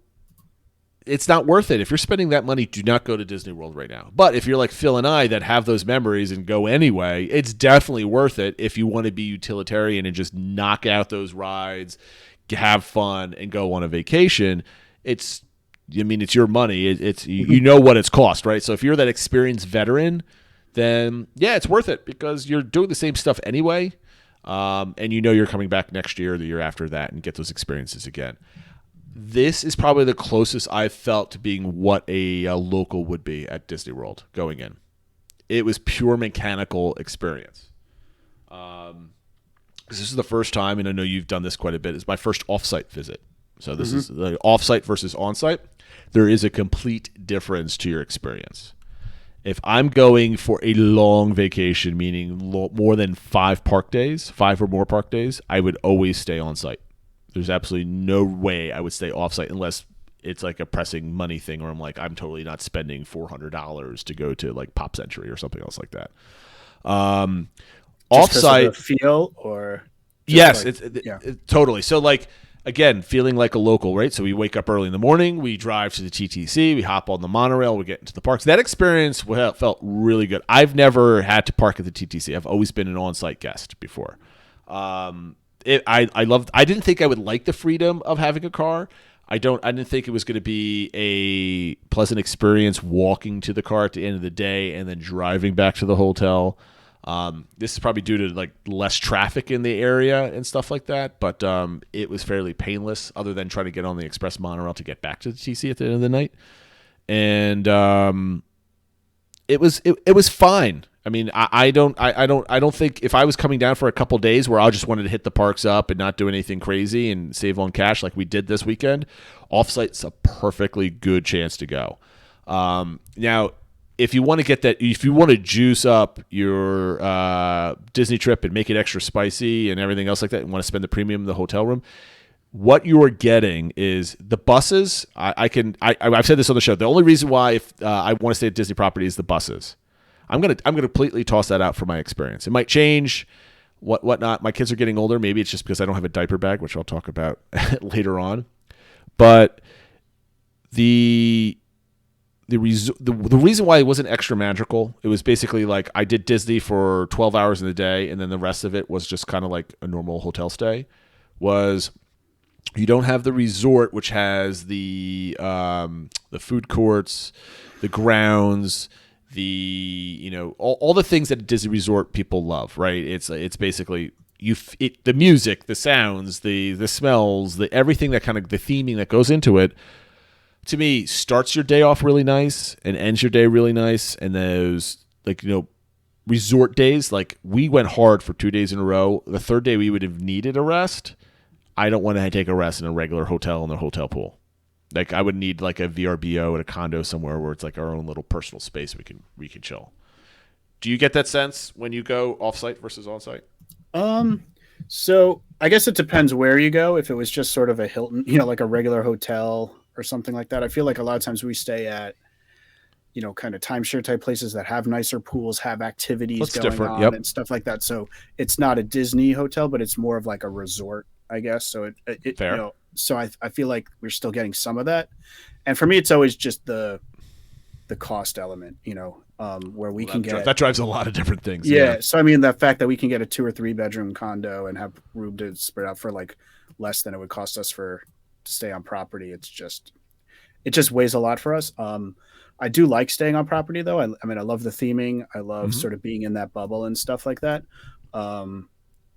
it's not worth it. If you're spending that money, do not go to Disney World right now. But if you're like Phil and I that have those memories and go anyway, it's definitely worth it if you want to be utilitarian and just knock out those rides, have fun, and go on a vacation. It's your money. It's you know what it's cost, right? So if you're that experienced veteran, then yeah, it's worth it because you're doing the same stuff anyway, and you're coming back next year or the year after that and get those experiences again. This is probably the closest I've felt to being what a local would be at Disney World going in. It was pure mechanical experience. This is the first time, and I know you've done this quite a bit, it's my first off-site visit. So this is the off-site versus on-site. There is a complete difference to your experience. If I'm going for a long vacation, meaning more than 5 or more park days, I would always stay on-site. There's absolutely no way I would stay off-site unless it's like a pressing money thing or I'm like, I'm totally not spending $400 to go to like Pop Century or something else like that. Off-site feel or yes, like, it's totally. So like, again, feeling like a local, right? So we wake up early in the morning, we drive to the TTC, we hop on the monorail, we get into the parks. That experience felt really good. I've never had to park at the TTC. I've always been an on-site guest before. I didn't think I would like the freedom of having a car. I didn't think it was going to be a pleasant experience walking to the car at the end of the day and then driving back to the hotel. This is probably due to like less traffic in the area and stuff like that, but it was fairly painless other than trying to get on the express monorail to get back to the TC at the end of the night. And it was fine. I mean, I don't think if I was coming down for a couple days where I just wanted to hit the parks up and not do anything crazy and save on cash like we did this weekend, offsite's a perfectly good chance to go. Now, if you want to get that, if you want to juice up your Disney trip and make it extra spicy and everything else like that, and want to spend the premium in the hotel room, what you are getting is the buses. I've said this on the show. The only reason why I want to stay at Disney property is the buses. I'm gonna completely toss that out for my experience. It might change, whatnot. My kids are getting older. Maybe it's just because I don't have a diaper bag, which I'll talk about later on. But the reason why it wasn't extra magical, it was basically like I did Disney for 12 hours in the day, and then the rest of it was just kind of like a normal hotel stay. Was you don't have the resort, which has the food courts, the grounds, all the things that a Disney resort people love, right? It's basically the music, the sounds, the smells, everything that kind of the theming that goes into it. To me, starts your day off really nice and ends your day really nice. And those resort days, like we went hard for 2 days in a row. The third day we would have needed a rest. I don't want to take a rest in a regular hotel in the hotel pool. Like I would need like a VRBO at a condo somewhere where it's like our own little personal space we can chill. Do you get that sense when you go off-site versus on-site? So I guess it depends where you go. If it was just sort of a Hilton, like a regular hotel or something like that, I feel like a lot of times we stay at, kind of timeshare type places that have nicer pools, have activities going on and stuff like that. So it's not a Disney hotel, but it's more of like a resort, I guess. So it Fair. So I feel like we're still getting some of that. And for me, it's always just the cost element, where we can get that drives a lot of different things. Yeah. So I mean, the fact that we can get a 2 or 3 bedroom condo and have room to spread out for like less than it would cost us to stay on property, it just weighs a lot for us. I do like staying on property though. I mean, I love the theming. I love sort of being in that bubble and stuff like that.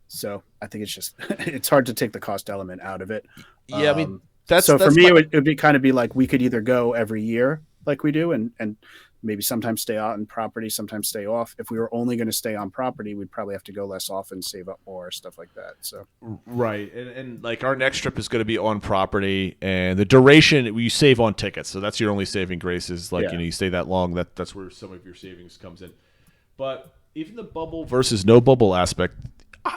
So I think it's hard to take the cost element out of it. Yeah, I mean, for me, it would be kind of be like we could either go every year like we do and maybe sometimes stay out on property, sometimes stay off. If we were only going to stay on property, we'd probably have to go less often, save up more, stuff like that. So right, and like our next trip is going to be on property, and the duration you save on tickets, so that's your only saving grace is like you stay that long. That's where some of your savings comes in. But even the bubble versus no bubble aspect,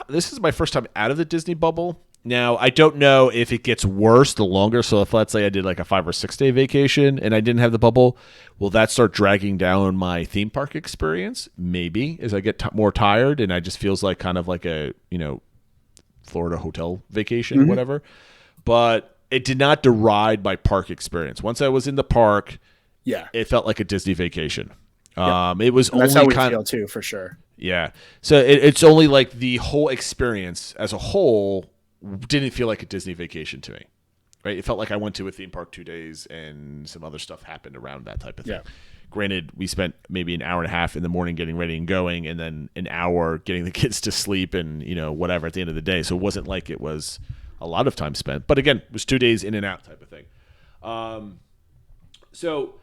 this is my first time out of the Disney bubble. Now, I don't know if it gets worse the longer. So if let's say I did like a 5 or 6 day vacation and I didn't have the bubble, will that start dragging down my theme park experience? Maybe as I get more tired and I just feels like kind of like a, Florida hotel vacation, whatever. But it did not deride my park experience. Once I was in the park, it felt like a Disney vacation. It was only that's how we kind feel too, for sure. Yeah. So it's only like the whole experience as a whole didn't feel like a Disney vacation to me, right? It felt like I went to a theme park 2 days and some other stuff happened around that type of thing. Yeah. Granted, we spent maybe an hour and a half in the morning getting ready and going, and then an hour getting the kids to sleep and, whatever at the end of the day. So it wasn't like it was a lot of time spent. But again, it was 2 days in and out type of thing. So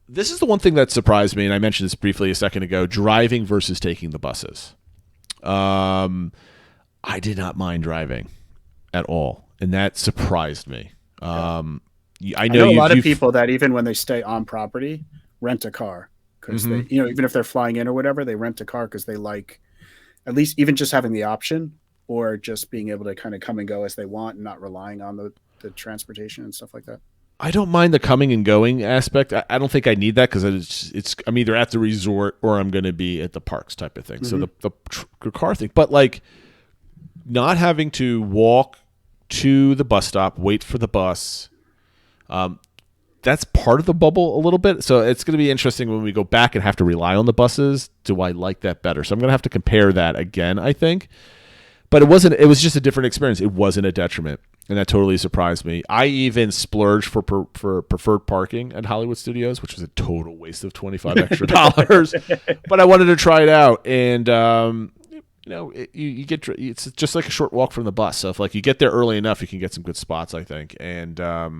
this is the one thing that surprised me, and I mentioned this briefly a second ago, driving versus taking the buses. I did not mind driving at all, and that surprised me. I know a lot of people that even when they stay on property, rent a car because they, even if they're flying in or whatever, they rent a car because they like at least even just having the option or just being able to kind of come and go as they want and not relying on the transportation and stuff like that. I don't mind the coming and going aspect. I don't think I need that because I'm either at the resort or I'm going to be at the parks type of thing. So the car thing, but like not having to walk to the bus stop, wait for the bus, that's part of the bubble a little bit. So it's going to be interesting when we go back and have to rely on the buses. Do I like that better? So I'm going to have to compare that again, I think. But it was just a different experience. It wasn't a detriment. and that totally surprised me. I even splurged for preferred parking at Hollywood Studios, which was a total waste of $25 extra. But I wanted to try it out, and you get it's just like a short walk from the bus. So if like you get there early enough, you can get some good spots, I think. And I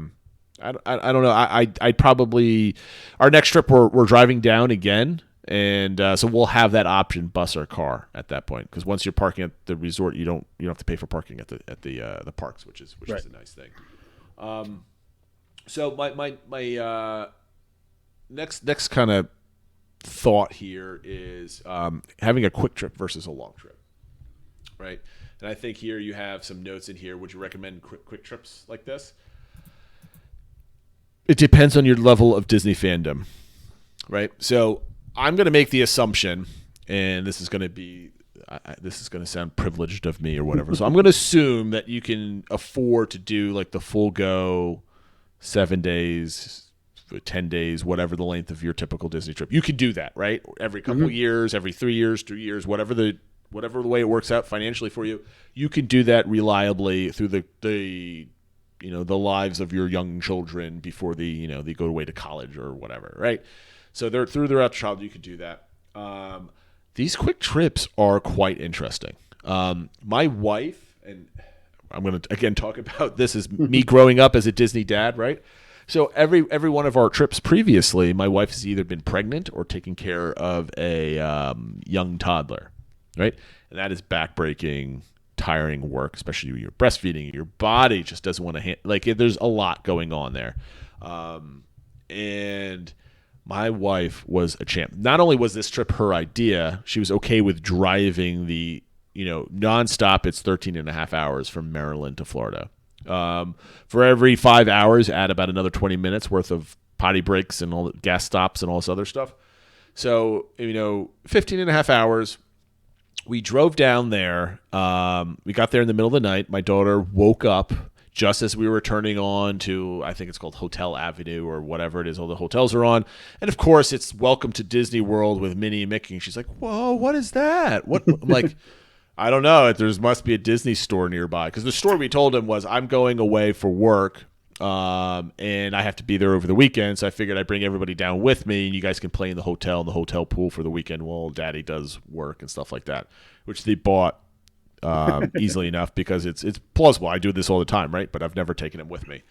don't know. I'd probably our next trip we're driving down again. And so we'll have that option, bus or car, at that point. Because once you're parking at the resort, you don't have to pay for parking at the parks, which is a nice thing. So my next kind of thought here is having a quick trip versus a long trip, right? And I think here you have some notes in here. Would you recommend quick trips like this? It depends on your level of Disney fandom, right? So I'm going to make the assumption, and this is going to sound privileged of me or whatever. So I'm going to assume that you can afford to do like the full go 7 days, 10 days, whatever the length of your typical Disney trip. You can do that, right? Every couple of years, every 3 years, 2 years, whatever the way it works out financially for you. You can do that reliably through the lives of your young children before they go away to college or whatever, right? So throughout the childhood, you could do that. These quick trips are quite interesting. My wife, and I'm going to again talk about this as me growing up as a Disney dad, right? So every one of our trips previously, my wife has either been pregnant or taking care of a young toddler, right? And that is backbreaking, tiring work, especially when you're breastfeeding. Your body just doesn't want to there's a lot going on there, and my wife was a champ. Not only was this trip her idea, she was okay with driving the, nonstop. It's 13 and a half hours from Maryland to Florida. For every 5 hours, add about another 20 minutes worth of potty breaks and all the gas stops and all this other stuff. So, 15 and a half hours. We drove down there. We got there in the middle of the night. My daughter woke up just as we were turning on to, I think it's called Hotel Avenue or whatever it is, all the hotels are on. And of course, it's Welcome to Disney World with Minnie and Mickey. And she's like, whoa, what is that? What? I'm like, I don't know. There must be a Disney store nearby. Because the story we told him was, I'm going away for work, and I have to be there over the weekend. So I figured I'd bring everybody down with me, and you guys can play in the hotel pool for the weekend while Daddy does work and stuff like that, which they bought easily enough because it's plausible. I do this all the time, right? But I've never taken him with me.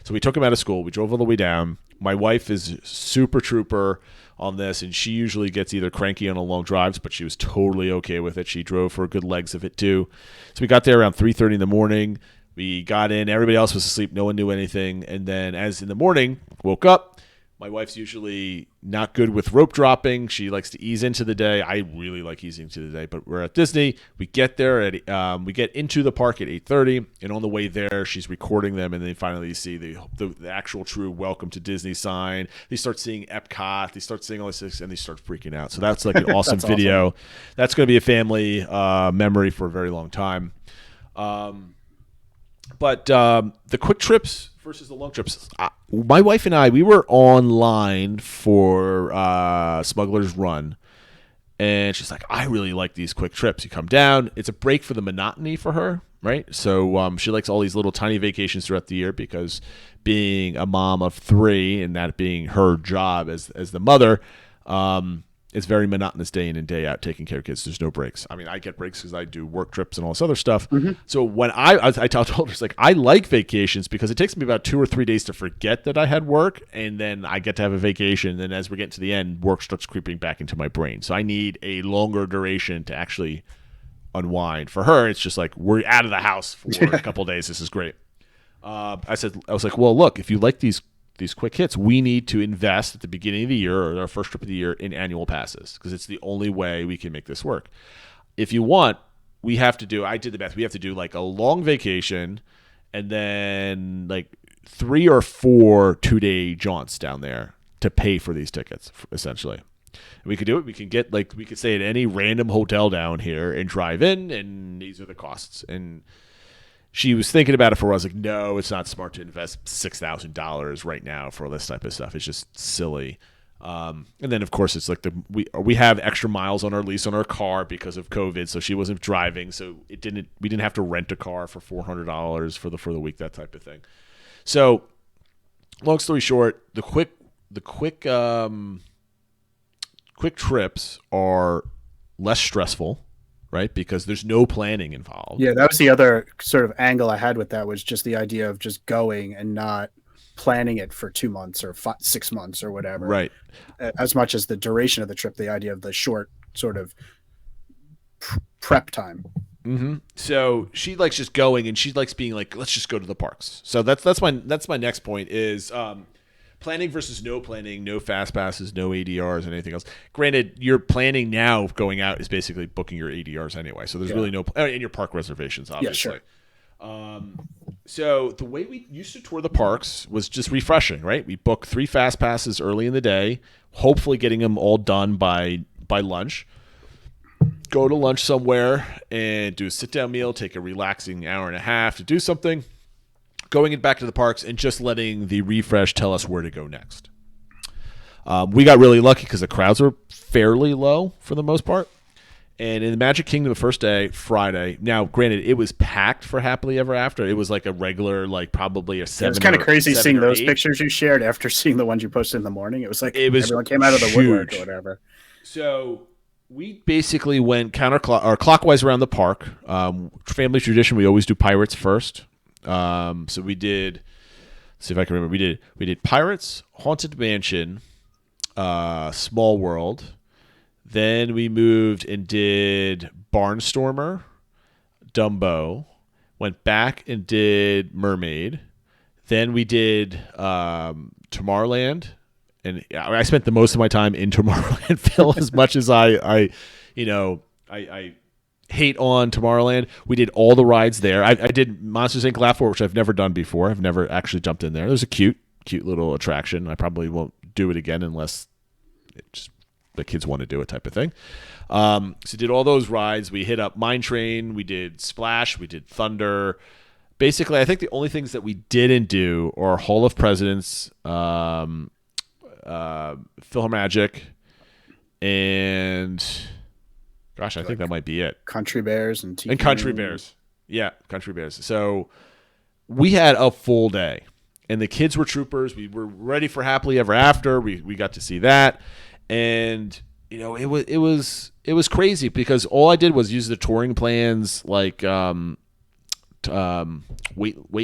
So we took him out of school. We drove all the way down. My wife is super trooper on this, and she usually gets either cranky on the long drives, but she was totally okay with it. She drove for good legs of it too. So we got there around 3:30 in the morning. We got in. Everybody else was asleep. No one knew anything. And then as in the morning, woke up. My wife's usually not good with rope dropping. She likes to ease into the day. I really like easing into the day, but we're at Disney. We get there we get into the park at 8:30, and on the way there, she's recording them, and then finally you see the actual true Welcome to Disney sign. They start seeing Epcot. They start seeing all this, and they start freaking out. So that's like an awesome video. Awesome. That's going to be a family memory for a very long time. But the quick trips versus the long trips. My wife and I, we were online for Smuggler's Run, and she's like, I really like these quick trips. You come down. It's a break for the monotony for her, right? So she likes all these little tiny vacations throughout the year because being a mom of 3 and that being her job as the mother, it's very monotonous day in and day out taking care of kids. There's no breaks. I mean, I get breaks because I do work trips and all this other stuff. Mm-hmm. So when I told her, it's like, I like vacations because it takes me about 2 or 3 days to forget that I had work, and then I get to have a vacation. And as we're getting to the end, work starts creeping back into my brain. So I need a longer duration to actually unwind. For her, it's just like, we're out of the house for a couple of days. This is great. I was like, well, look, if you like these quick hits, we need to invest at the beginning of the year or our first trip of the year in annual passes because it's the only way we can make this work. If you want, I did the math. We have to do like a long vacation and then like 3 or 4 2-day jaunts down there to pay for these tickets, essentially. And we could do it. We could stay at any random hotel down here and drive in, and these are the costs. And she was thinking about it for a while. I was like, no, it's not smart to invest $6,000 right now for all this type of stuff. It's just silly. And then of course it's like we have extra miles on our lease on our car because of COVID, so she wasn't driving, so we didn't have to rent a car for $400 for the week, that type of thing. So long story short, the quick trips are less stressful, right? Because there's no planning involved. Yeah, that was the other sort of angle I had with that, was just the idea of just going and not planning it for 2 months or 6 months or whatever. Right. As much as the duration of the trip, the idea of the short sort of prep time. Mm-hmm. So she likes just going, and she likes being like, let's just go to the parks. So that's my next point is planning versus no planning, no fast passes, no ADRs, and anything else. Granted, your planning now going out is basically booking your ADRs anyway. So there's really no and your park reservations, obviously. Yeah, sure. So the way we used to tour the parks was just refreshing, right? We book 3 fast passes early in the day, hopefully getting them all done by lunch. Go to lunch somewhere and do a sit-down meal, take a relaxing hour and a half to do something, going back to the parks and just letting the refresh tell us where to go next. We got really lucky because the crowds were fairly low for the most part. And in the Magic Kingdom, the first day, Friday. Now, granted, it was packed for Happily Ever After. It was like a regular, like probably a 7. It was kind of crazy seeing those 8. pictures you shared after seeing the ones you posted in the morning. It was like everyone came out of the huge. woodwork or whatever. So we basically went clockwise around the park. Family tradition, we always do Pirates first. So we did. Let's see if I can remember. We did Pirates, Haunted Mansion, Small World. Then we moved and did Barnstormer, Dumbo, went back and did Mermaid. Then we did Tomorrowland, and I spent the most of my time in Tomorrowland, Phil, as much as I hate on Tomorrowland. We did all the rides there. I did Monsters Inc. Laugh Fort, which I've never done before. I've never actually jumped in there. It was a cute little attraction. I probably won't do it again unless the kids want to do it, type of thing. So did all those rides. We hit up Mine Train. We did Splash. We did Thunder. Basically, I think the only things that we didn't do are Hall of Presidents, PhilharMagic, and gosh, I think that might be it. Country Bears and Country Bears. Yeah, Country Bears. So we had a full day, and the kids were troopers. We were ready for Happily Ever After. We got to see that. And it was crazy because all I did was use the touring plans, like wait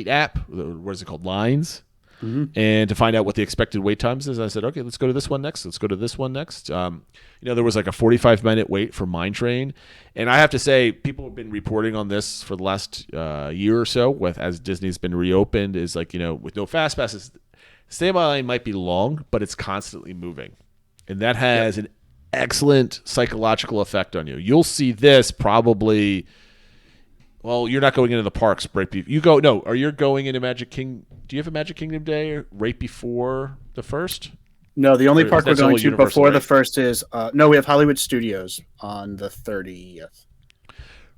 app. What is it called? Lines. Mm-hmm. And to find out what the expected wait times is, I said, okay, let's go to this one next. Let's go to this one next. There was like a 45-minute wait for Mine Train, and I have to say, people have been reporting on this for the last year or so, as Disney's been reopened. Is like with no fast passes, standby line might be long, but it's constantly moving. And that has an excellent psychological effect on you. You'll see this probably. Well, you're not going into the parks right before you go. No, are you going into Magic Kingdom? Do you have a Magic Kingdom day right before the first? No, the only park we're going to before the first is we have Hollywood Studios on the 30th.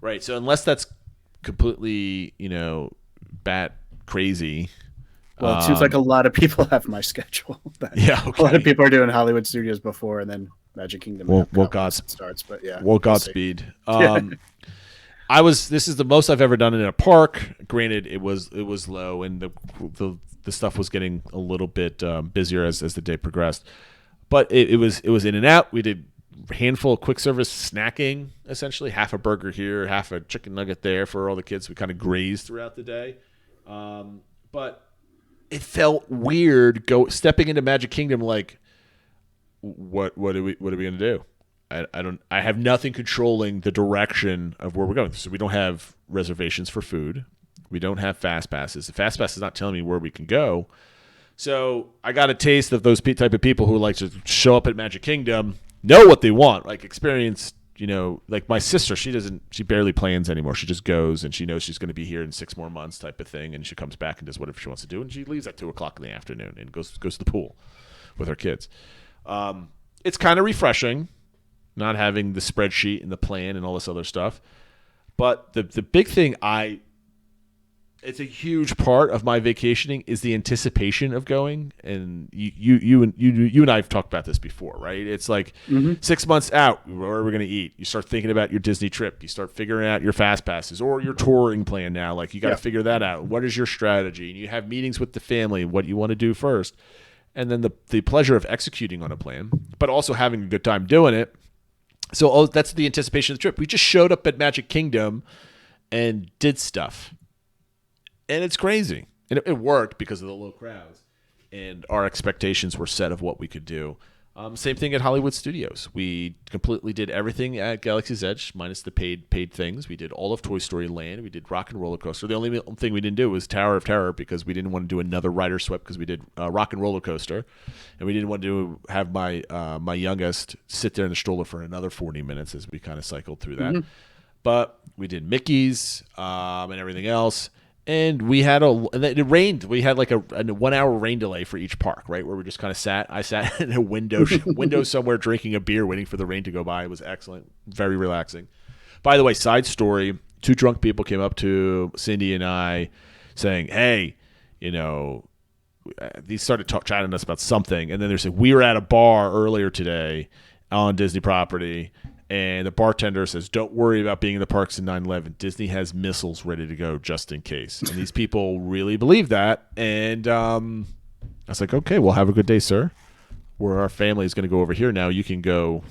Right. So unless that's completely bat crazy. Well, it seems like a lot of people have my schedule. Yeah, okay. A lot of people are doing Hollywood Studios before, and then Magic Kingdom. Well, starts, but yeah. Well, Godspeed. This is the most I've ever done in a park. Granted, it was low, and the stuff was getting a little bit busier as the day progressed. But it was in and out. We did a handful of quick service snacking, essentially half a burger here, half a chicken nugget there for all the kids. We kind of grazed throughout the day, but it felt weird stepping into Magic Kingdom like, what are we going to do? I have nothing controlling the direction of where we're going. So we don't have reservations for food. We don't have fast passes. The fast pass is not telling me where we can go. So I got a taste of those type of people who like to show up at Magic Kingdom, know what they want, like experience. Like my sister, she barely plans anymore. She just goes, and she knows she's going to be here in 6 more months, type of thing. And she comes back and does whatever she wants to do, and she leaves at 2:00 in the afternoon and goes to the pool with her kids. It's kind of refreshing, not having the spreadsheet and the plan and all this other stuff. But the big thing I it's a huge part of my vacationing is the anticipation of going. And you and I have talked about this before, right? It's like 6 months out, where are we going to eat? You start thinking about your Disney trip. You start figuring out your fast passes or your touring plan now. Like you got to figure that out. What is your strategy? And you have meetings with the family, what you want to do first. And then the pleasure of executing on a plan, but also having a good time doing it. So that's the anticipation of the trip. We just showed up at Magic Kingdom and did stuff. And it's crazy. And it worked because of the low crowds. And our expectations were set of what we could do. Same thing at Hollywood Studios. We completely did everything at Galaxy's Edge, minus the paid things. We did all of Toy Story Land. We did Rock and Roller Coaster. The only thing we didn't do was Tower of Terror because we didn't want to do another rider swept because we did Rock and Roller Coaster. And we didn't want to have my youngest sit there in the stroller for another 40 minutes as we kind of cycled through that. But we did Mickey's and everything else. And it rained. We had like a 1 hour rain delay for each park, right? Where we just kind of sat. I sat in a window somewhere drinking a beer, waiting for the rain to go by. It was excellent. Very relaxing. By the way, side story, 2 drunk people came up to Cindy and I saying, hey, these started chatting to us about something. And then they said, we were at a bar earlier today on Disney property. And the bartender says, don't worry about being in the parks in 9/11. Disney has missiles ready to go just in case. And these people really believe that. And I was like, okay, well, have a good day, sir. Where our family is going to go over here now. You can go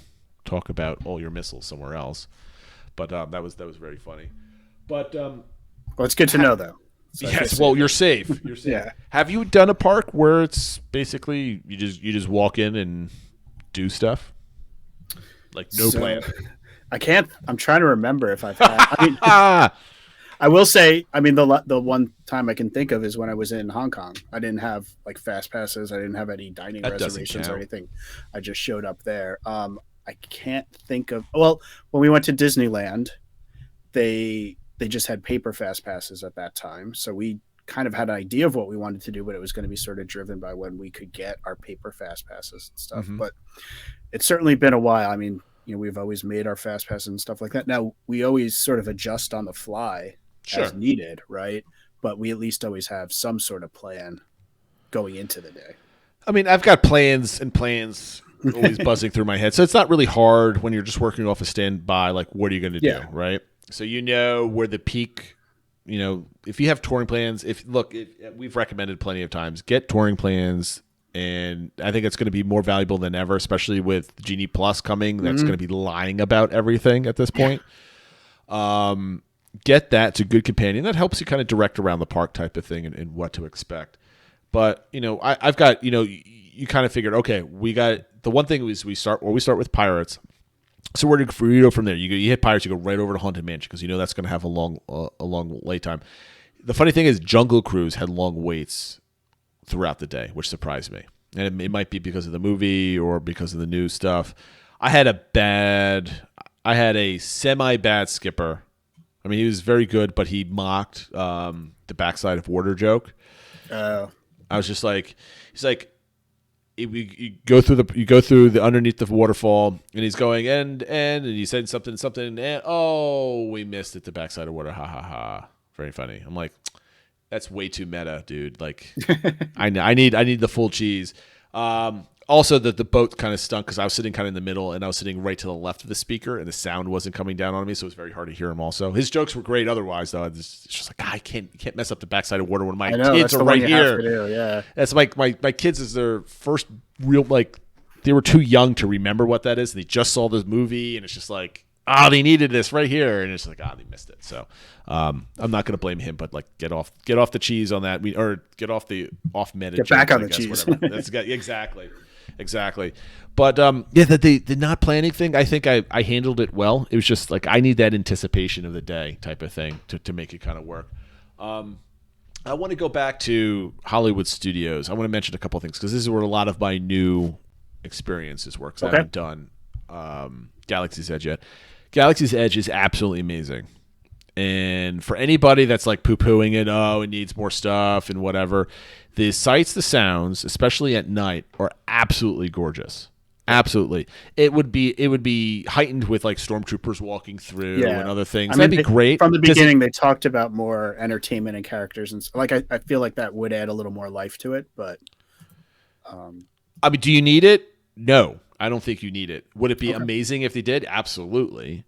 talk about all your missiles somewhere else. But that was very funny. But well, it's good to know, though. So yes, well, you're safe. You're safe. Yeah. Have you done a park where it's basically you just walk in and do stuff? Like no plan. I'm trying to remember if I've had. I will say, the one time I can think of is when I was in Hong Kong. I didn't have like fast passes. I didn't have any dining reservations or anything. I just showed up there. I can't think of. Well, when we went to Disneyland, they just had paper fast passes at that time, so we kind of had an idea of what we wanted to do, but it was going to be sort of driven by when we could get our paper fast passes and stuff. But it's certainly been a while. We've always made our fast passes and stuff like that. Now we always sort of adjust on the fly as needed, right? But we at least always have some sort of plan going into the day. I've got plans always buzzing through my head. So it's not really hard when you're just working off a standby, like what are you going to do, right? So where the peak, if you have touring plans, we've recommended plenty of times, get touring plans. And I think it's going to be more valuable than ever, especially with Genie Plus coming. That's going to be lying about everything at this point. Get that. It's a good companion. That helps you kind of direct around the park type of thing and what to expect. But, I've got, you kind of figured, okay, we got the one thing is we start with Pirates. So where do you go from there? You hit Pirates, you go right over to Haunted Mansion because that's going to have a long wait time. The funny thing is Jungle Cruise had long waits throughout the day, which surprised me. And it might be because of the movie or because of the new stuff. I had a semi-bad skipper. He was very good, but he mocked the backside of water joke. I was just like, he's like, you go through the underneath the waterfall, and he's going and he said something, and we missed it, the backside of water, ha ha ha. Very funny. I'm like, that's way too meta, dude. Like, I need the full cheese. Also, the boat kind of stunk because I was sitting kind of in the middle, and I was sitting right to the left of the speaker, and the sound wasn't coming down on me, so it was very hard to hear him. Also, his jokes were great. Otherwise, though, it's just like I can't mess up the backside of water when my kids are right here. Yeah, that's my kids is their first real they were too young to remember what that is. They just saw this movie, and it's just like. They needed this right here, and it's like, they missed it. So, I'm not going to blame him, but like, get off the cheese on that, or get off meta. Get back on the cheese. That's exactly. But the not planning thing, I think I handled it well. It was just like I need that anticipation of the day type of thing to make it kind of work. I want to go back to Hollywood Studios. I want to mention a couple of things because this is where a lot of my new experiences work. I haven't done Galaxy's Edge yet. Galaxy's Edge is absolutely amazing. And for anybody that's like poo-pooing it, it needs more stuff and whatever, the sights, the sounds, especially at night, are absolutely gorgeous. Absolutely. It would be heightened with like stormtroopers walking through and other things. I mean, That'd be great. From the beginning, they talked about more entertainment and characters, and like I feel like that would add a little more life to it. But I mean, do you need it? No, I don't think you need it. Would it be amazing if they did? Absolutely.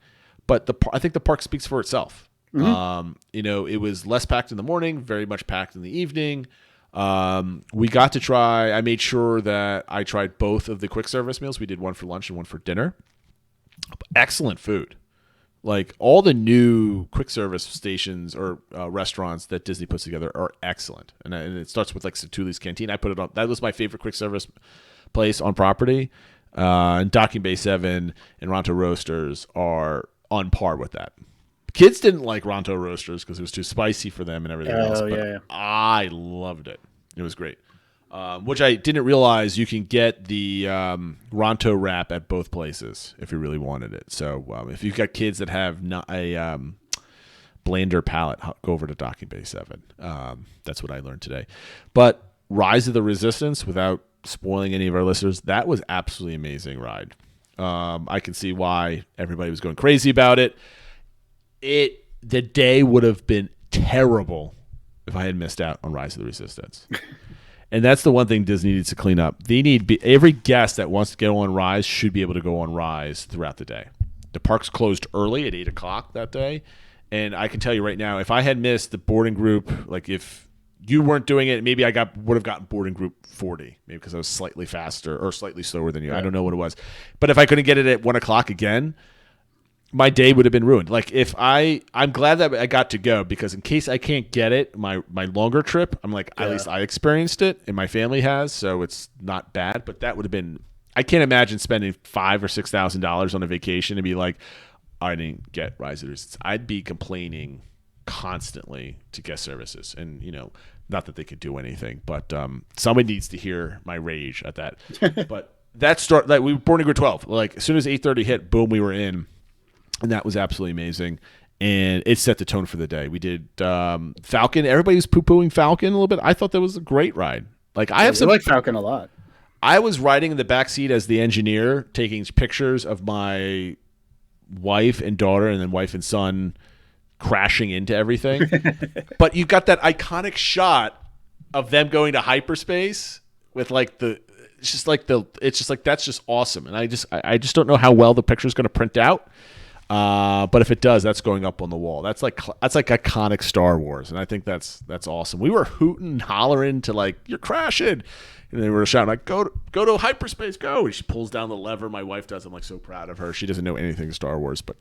But I think the park speaks for itself. It was less packed in the morning, very much packed in the evening. We got to try, I made sure that I tried both of the quick service meals. We did one for lunch and one for dinner. Excellent food. Like all the new quick service stations or restaurants that Disney puts together are excellent. And it starts with like Satulli's Canteen. I put it on. That was my favorite quick service place on property. And Docking Bay 7 and Ronto Roasters are on par with that. Kids didn't like Ronto Roasters because it was too spicy for them and everything else. But I loved it. It was great. Which I didn't realize you can get the Ronto wrap at both places if you really wanted it. So if you've got kids that have not a blander palate, go over to Docking Bay 7. That's what I learned today. But Rise of the Resistance, without spoiling any of our listeners, that was absolutely amazing ride. I can see why everybody was going crazy about it. The day would have been terrible if I had missed out on Rise of the Resistance. And that's the one thing Disney needs to clean up. Every guest that wants to go on Rise should be able to go on Rise throughout the day. The park's closed early at 8 o'clock that day. And I can tell you right now, if I had missed the boarding group, like if you weren't doing it, maybe I would have gotten boarding group 40, maybe because I was slightly faster or slightly slower than you. Yeah. I don't know what it was. But if I couldn't get it at 1 o'clock again, my day would have been ruined. Like if I'm glad that I got to go, because in case I can't get it, my longer trip, I'm like, at least I experienced it and my family has, so it's not bad. But that would have been, I can't imagine spending $5,000 or $6,000 on a vacation and be like, I didn't get Rise of the Resistance. I'd be complaining constantly to guest services, and not that they could do anything, but somebody needs to hear my rage at that. But we were boarding group 12. Like as soon as 8:30 hit, boom, we were in. And that was absolutely amazing. And it set the tone for the day. We did Falcon. Everybody was poo-pooing Falcon a little bit. I thought that was a great ride. Like I like Falcon a lot. I was riding in the back seat as the engineer, taking pictures of my wife and daughter, and then wife and son crashing into everything. But you got that iconic shot of them going to hyperspace with like it's just like that's just awesome. And I just don't know how well the picture is going to print out. But if it does, that's going up on the wall. That's like iconic Star Wars, and I think that's awesome. We were hooting and hollering to like, you're crashing, and they were shouting like, go to hyperspace, go. And she pulls down the lever. My wife does. I'm like so proud of her. She doesn't know anything Star Wars, but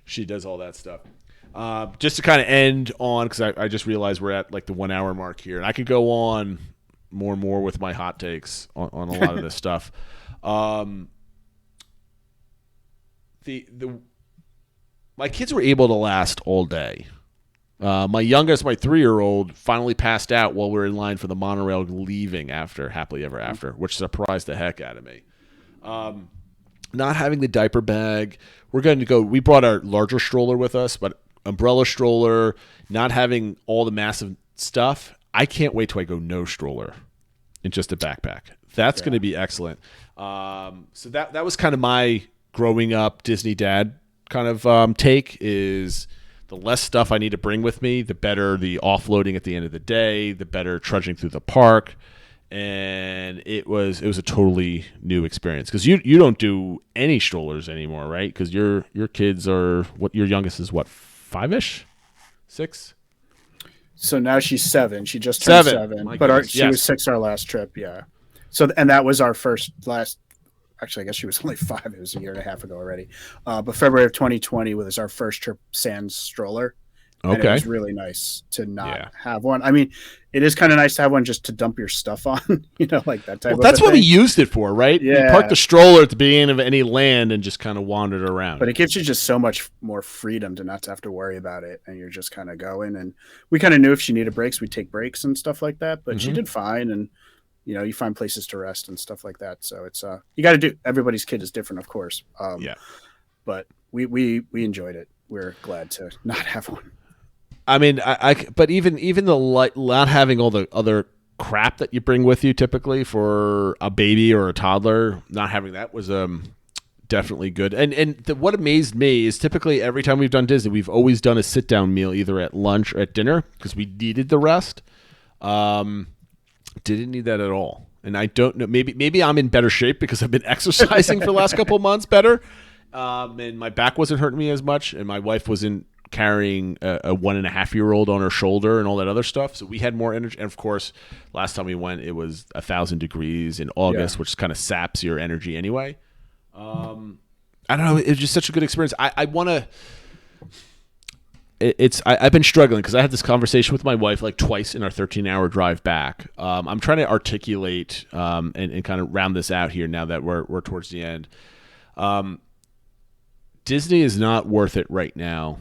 she does all that stuff. Just to kind of end on, because I just realized we're at like the 1 hour mark here, and I could go on more and more with my hot takes on a lot of this stuff. My kids were able to last all day. My youngest, my 3-year-old, finally passed out while we were in line for the monorail leaving after Happily Ever After, which surprised the heck out of me. Not having the diaper bag. We're going to go. We brought our larger stroller with us, but umbrella stroller, not having all the massive stuff. I can't wait till I go no stroller and just a backpack. That's going to be excellent. So that was kind of my growing up Disney dad kind of take, is the less stuff I need to bring with me, the better the offloading at the end of the day, the better trudging through the park. And it was a totally new experience, because you don't do any strollers anymore, right? Because your kids are, what, your youngest is what, 5-ish, 6? So now she's 7. She just turned 7. But she was 6 our last trip, yeah. So and that was our last. Actually, I guess she was only 5. It was a year and a half ago already. But February of 2020 was our first trip sans stroller. And it was really nice to not have one. I mean, it is kind of nice to have one just to dump your stuff on, like that type of that's thing. what we used it for, right? Yeah. We parked the stroller at the beginning of any land and just kind of wandered around. But it gives you just so much more freedom to not have to worry about it. And you're just kind of going. And we kind of knew if she needed breaks, we'd take breaks and stuff like that. But she did fine. And you find places to rest and stuff like that. So it's you got to do. Everybody's kid is different, of course. But we enjoyed it. We're glad to not have one. I mean, but even the not having all the other crap that you bring with you typically for a baby or a toddler. Not having that was definitely good. And what amazed me is typically every time we've done Disney, we've always done a sit down meal either at lunch or at dinner because we needed the rest. Didn't need that at all. And I don't know, maybe I'm in better shape because I've been exercising for the last couple of months better. And my back wasn't hurting me as much, and my wife wasn't carrying a 1.5-year-old on her shoulder and all that other stuff. So we had more energy. And of course, last time we went, it was 1,000 degrees in August, which kind of saps your energy anyway. I don't know. It was just such a good experience. I want to. I've been struggling because I had this conversation with my wife like twice in our 13-hour drive back. I'm trying to articulate and kind of round this out here now that we're towards the end. Disney is not worth it right now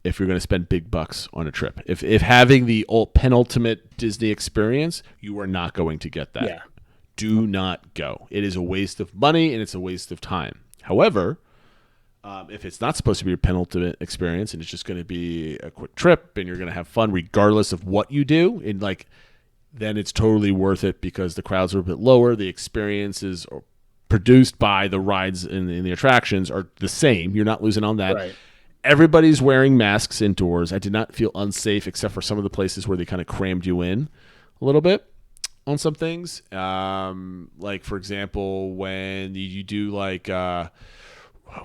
if you're going to spend big bucks on a trip. If having the penultimate Disney experience, you are not going to get that. Yeah. Do not go. It is a waste of money and it's a waste of time. However, if it's not supposed to be your penultimate experience and it's just going to be a quick trip and you're going to have fun regardless of what you do, and then it's totally worth it because the crowds are a bit lower, the experiences produced by the rides and the attractions are the same. You're not losing on that. Right. Everybody's wearing masks indoors. I did not feel unsafe except for some of the places where they kind of crammed you in a little bit on some things. Like, for example, when you do like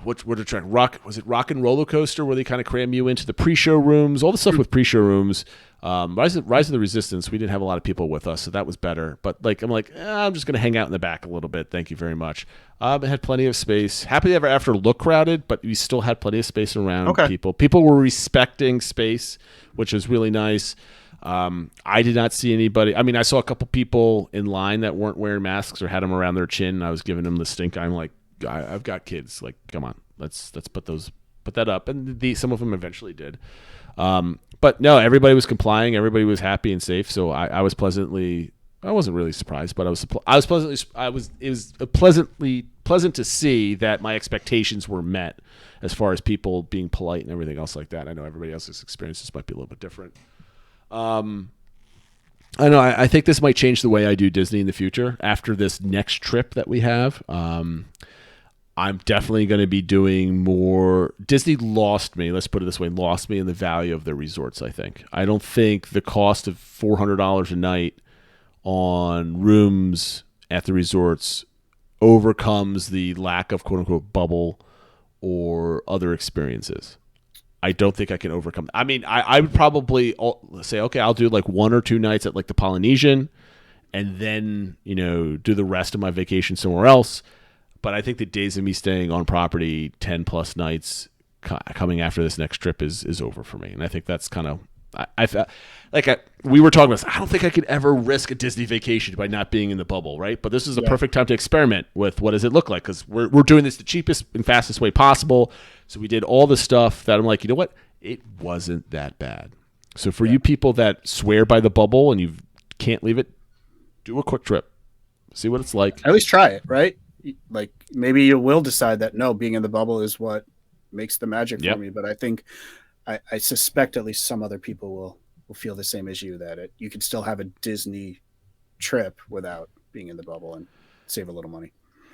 what attract was it Rock and Roller Coaster where they kind of cram you into the pre-show rooms, all the stuff with pre-show rooms. Rise of the Resistance, we didn't have a lot of people with us, so that was better. But I'm just going to hang out in the back a little bit. Thank you very much. It had plenty of space. Happily Ever After looked crowded, but we still had plenty of space around people. People were respecting space, which was really nice. I did not see anybody. I mean, I saw a couple people in line that weren't wearing masks or had them around their chin. I was giving them the stink. I'm like, I've got kids. Like, come on, let's put that up. And some of them eventually did. But no, everybody was complying. Everybody was happy and safe. So I was pleasantly. I wasn't really surprised, but it was pleasant to see that my expectations were met as far as people being polite and everything else like that. I know everybody else's experiences might be a little bit different. I know. I think this might change the way I do Disney in the future after this next trip that we have. I'm definitely going to be doing more. Disney lost me. Let's put it this way: lost me in the value of their resorts. I don't think the cost of $400 a night on rooms at the resorts overcomes the lack of "quote unquote" bubble or other experiences. I don't think I can overcome. I mean, I would probably say, okay, I'll do like 1 or 2 nights at like the Polynesian, and then do the rest of my vacation somewhere else. But I think the days of me staying on property 10 plus nights coming after this next trip is over for me. And I think that's kind of, we were talking about this. I don't think I could ever risk a Disney vacation by not being in the bubble, right? But this is the perfect time to experiment with what does it look like, because we're doing this the cheapest and fastest way possible. So we did all the stuff that I'm like, you know what? It wasn't that bad. So for you people that swear by the bubble and you can't leave it, do a quick trip. See what it's like. At least try it, right? Like maybe you will decide that no, being in the bubble is what makes the magic for me. But I think I suspect at least some other people will feel the same as you, that you can still have a Disney trip without being in the bubble and save a little money.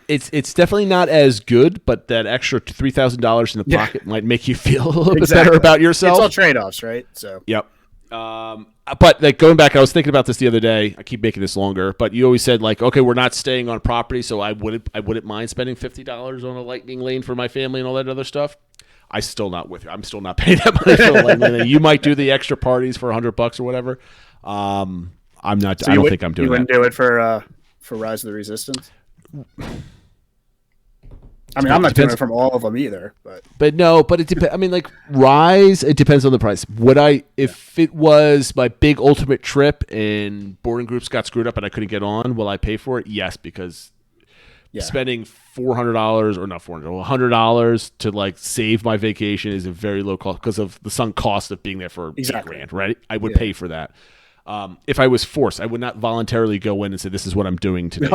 It's definitely not as good, but that extra $3,000 in the pocket might make you feel a little bit better about yourself. It's all trade-offs, right? So yep. But like going back, I was thinking about this the other day. I keep making this longer, but you always said like, okay, we're not staying on property, so I wouldn't mind spending $50 on a lightning lane for my family and all that other stuff. I'm still not with you. I'm still not paying that money for a lightning lane. You might do the extra parties for $100 or whatever. I'm not. So I don't think I'm doing that. You wouldn't do it for Rise of the Resistance? I mean, I'm not doing it from all of them either, but it depends. I mean, like Rise, it depends on the price. If it was my big ultimate trip and boarding groups got screwed up and I couldn't get on, will I pay for it? Yes, because spending $400 or not $400, $100 to like save my vacation is a very low cost because of the sunk cost of being there for $8,000, right? I would pay for that. If I was forced, I would not voluntarily go in and say, "This is what I'm doing today."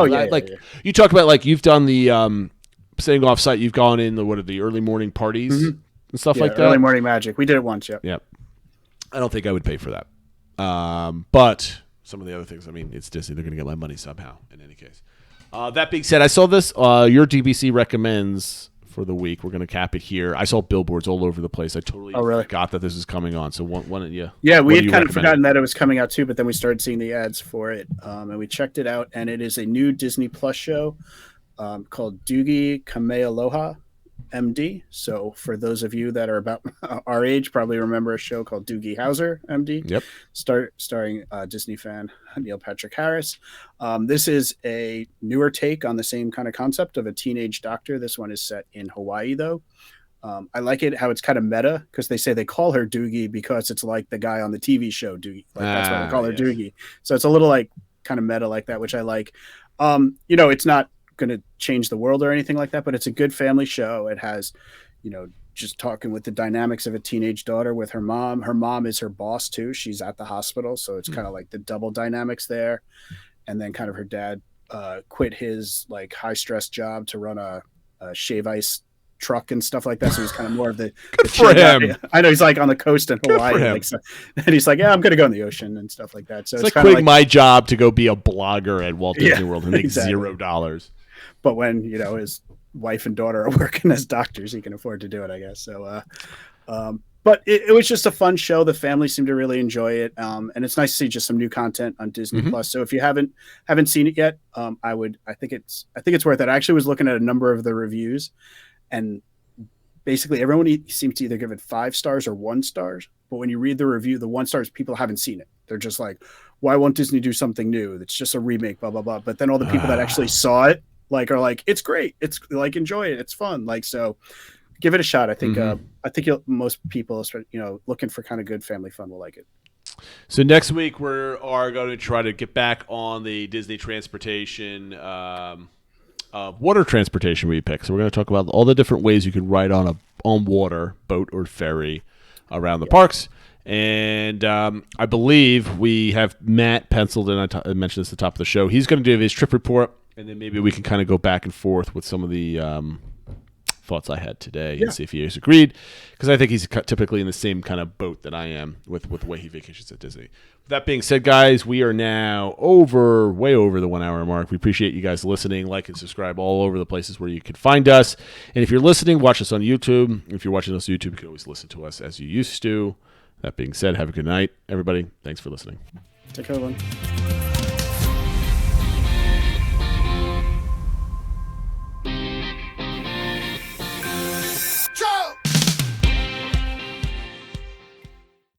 You talk about like you've done the. Staying off site, you've gone in the early morning parties and stuff like that. Early morning magic. We did it once. Yep. I don't think I would pay for that. But some of the other things. I mean, it's Disney. They're going to get my money somehow in any case. That being said, I saw this. Your DVC recommends for the week. We're going to cap it here. I saw billboards all over the place. I totally forgot that this is coming on. So why don't you? Yeah, we had kind of forgotten that it was coming out too, but then we started seeing the ads for it, and we checked it out. And it is a new Disney Plus show called Doogie, Kamealoha, MD. So for those of you that are about our age, probably remember a show called Doogie Howser, MD. Yep. Starring Disney fan Neil Patrick Harris. This is a newer take on the same kind of concept of a teenage doctor. This one is set in Hawaii, though. I like it how it's kind of meta because they say they call her Doogie because it's like the guy on the TV show Doogie. Like that's why they call her Doogie. So it's a little like kind of meta like that, which I like. It's not going to change the world or anything like that, but it's a good family show. It has, just talking with the dynamics of a teenage daughter with her mom. Her mom is her boss too. She's at the hospital, so it's kind of like the double dynamics there. And then kind of her dad quit his like high stress job to run a shave ice truck and stuff like that. So he's kind of more of the for him. I know he's like on the coast in Hawaii, like, so, and he's like, yeah, I'm going to go in the ocean and stuff like that. So it's like quitting my job to go be a blogger at Walt Disney World and make exactly. $0. But when his wife and daughter are working as doctors, he can afford to do it, I guess. So, but it was just a fun show. The family seemed to really enjoy it, and it's nice to see just some new content on Disney Plus. So if you haven't seen it yet, I think it's worth it. I actually was looking at a number of the reviews, and basically everyone seems to either give it 5 stars or 1 star. But when you read the review, the 1 stars, people haven't seen it. They're just like, why won't Disney do something new? It's just a remake, blah blah blah. But then all the people that actually saw it are like, it's great, it's like, enjoy it, it's fun, like, so give it a shot. I think most people, looking for kind of good family fun, will like it. So next week we are going to try to get back on the Disney transportation, water transportation we pick. So we're going to talk about all the different ways you can ride on water, boat or ferry around the parks. And I believe we have Matt penciled in. I mentioned this at the top of the show. He's going to do his trip report, and then maybe we can kind of go back and forth with some of the thoughts I had today and see if he has agreed. Because I think he's typically in the same kind of boat that I am with the way he vacations at Disney. With that being said, guys, we are now way over the 1 hour mark. We appreciate you guys listening. Like and subscribe all over the places where you can find us. And if you're listening, watch us on YouTube. If you're watching us on YouTube, you can always listen to us as you used to. That being said, have a good night, everybody. Thanks for listening. Take care, everyone.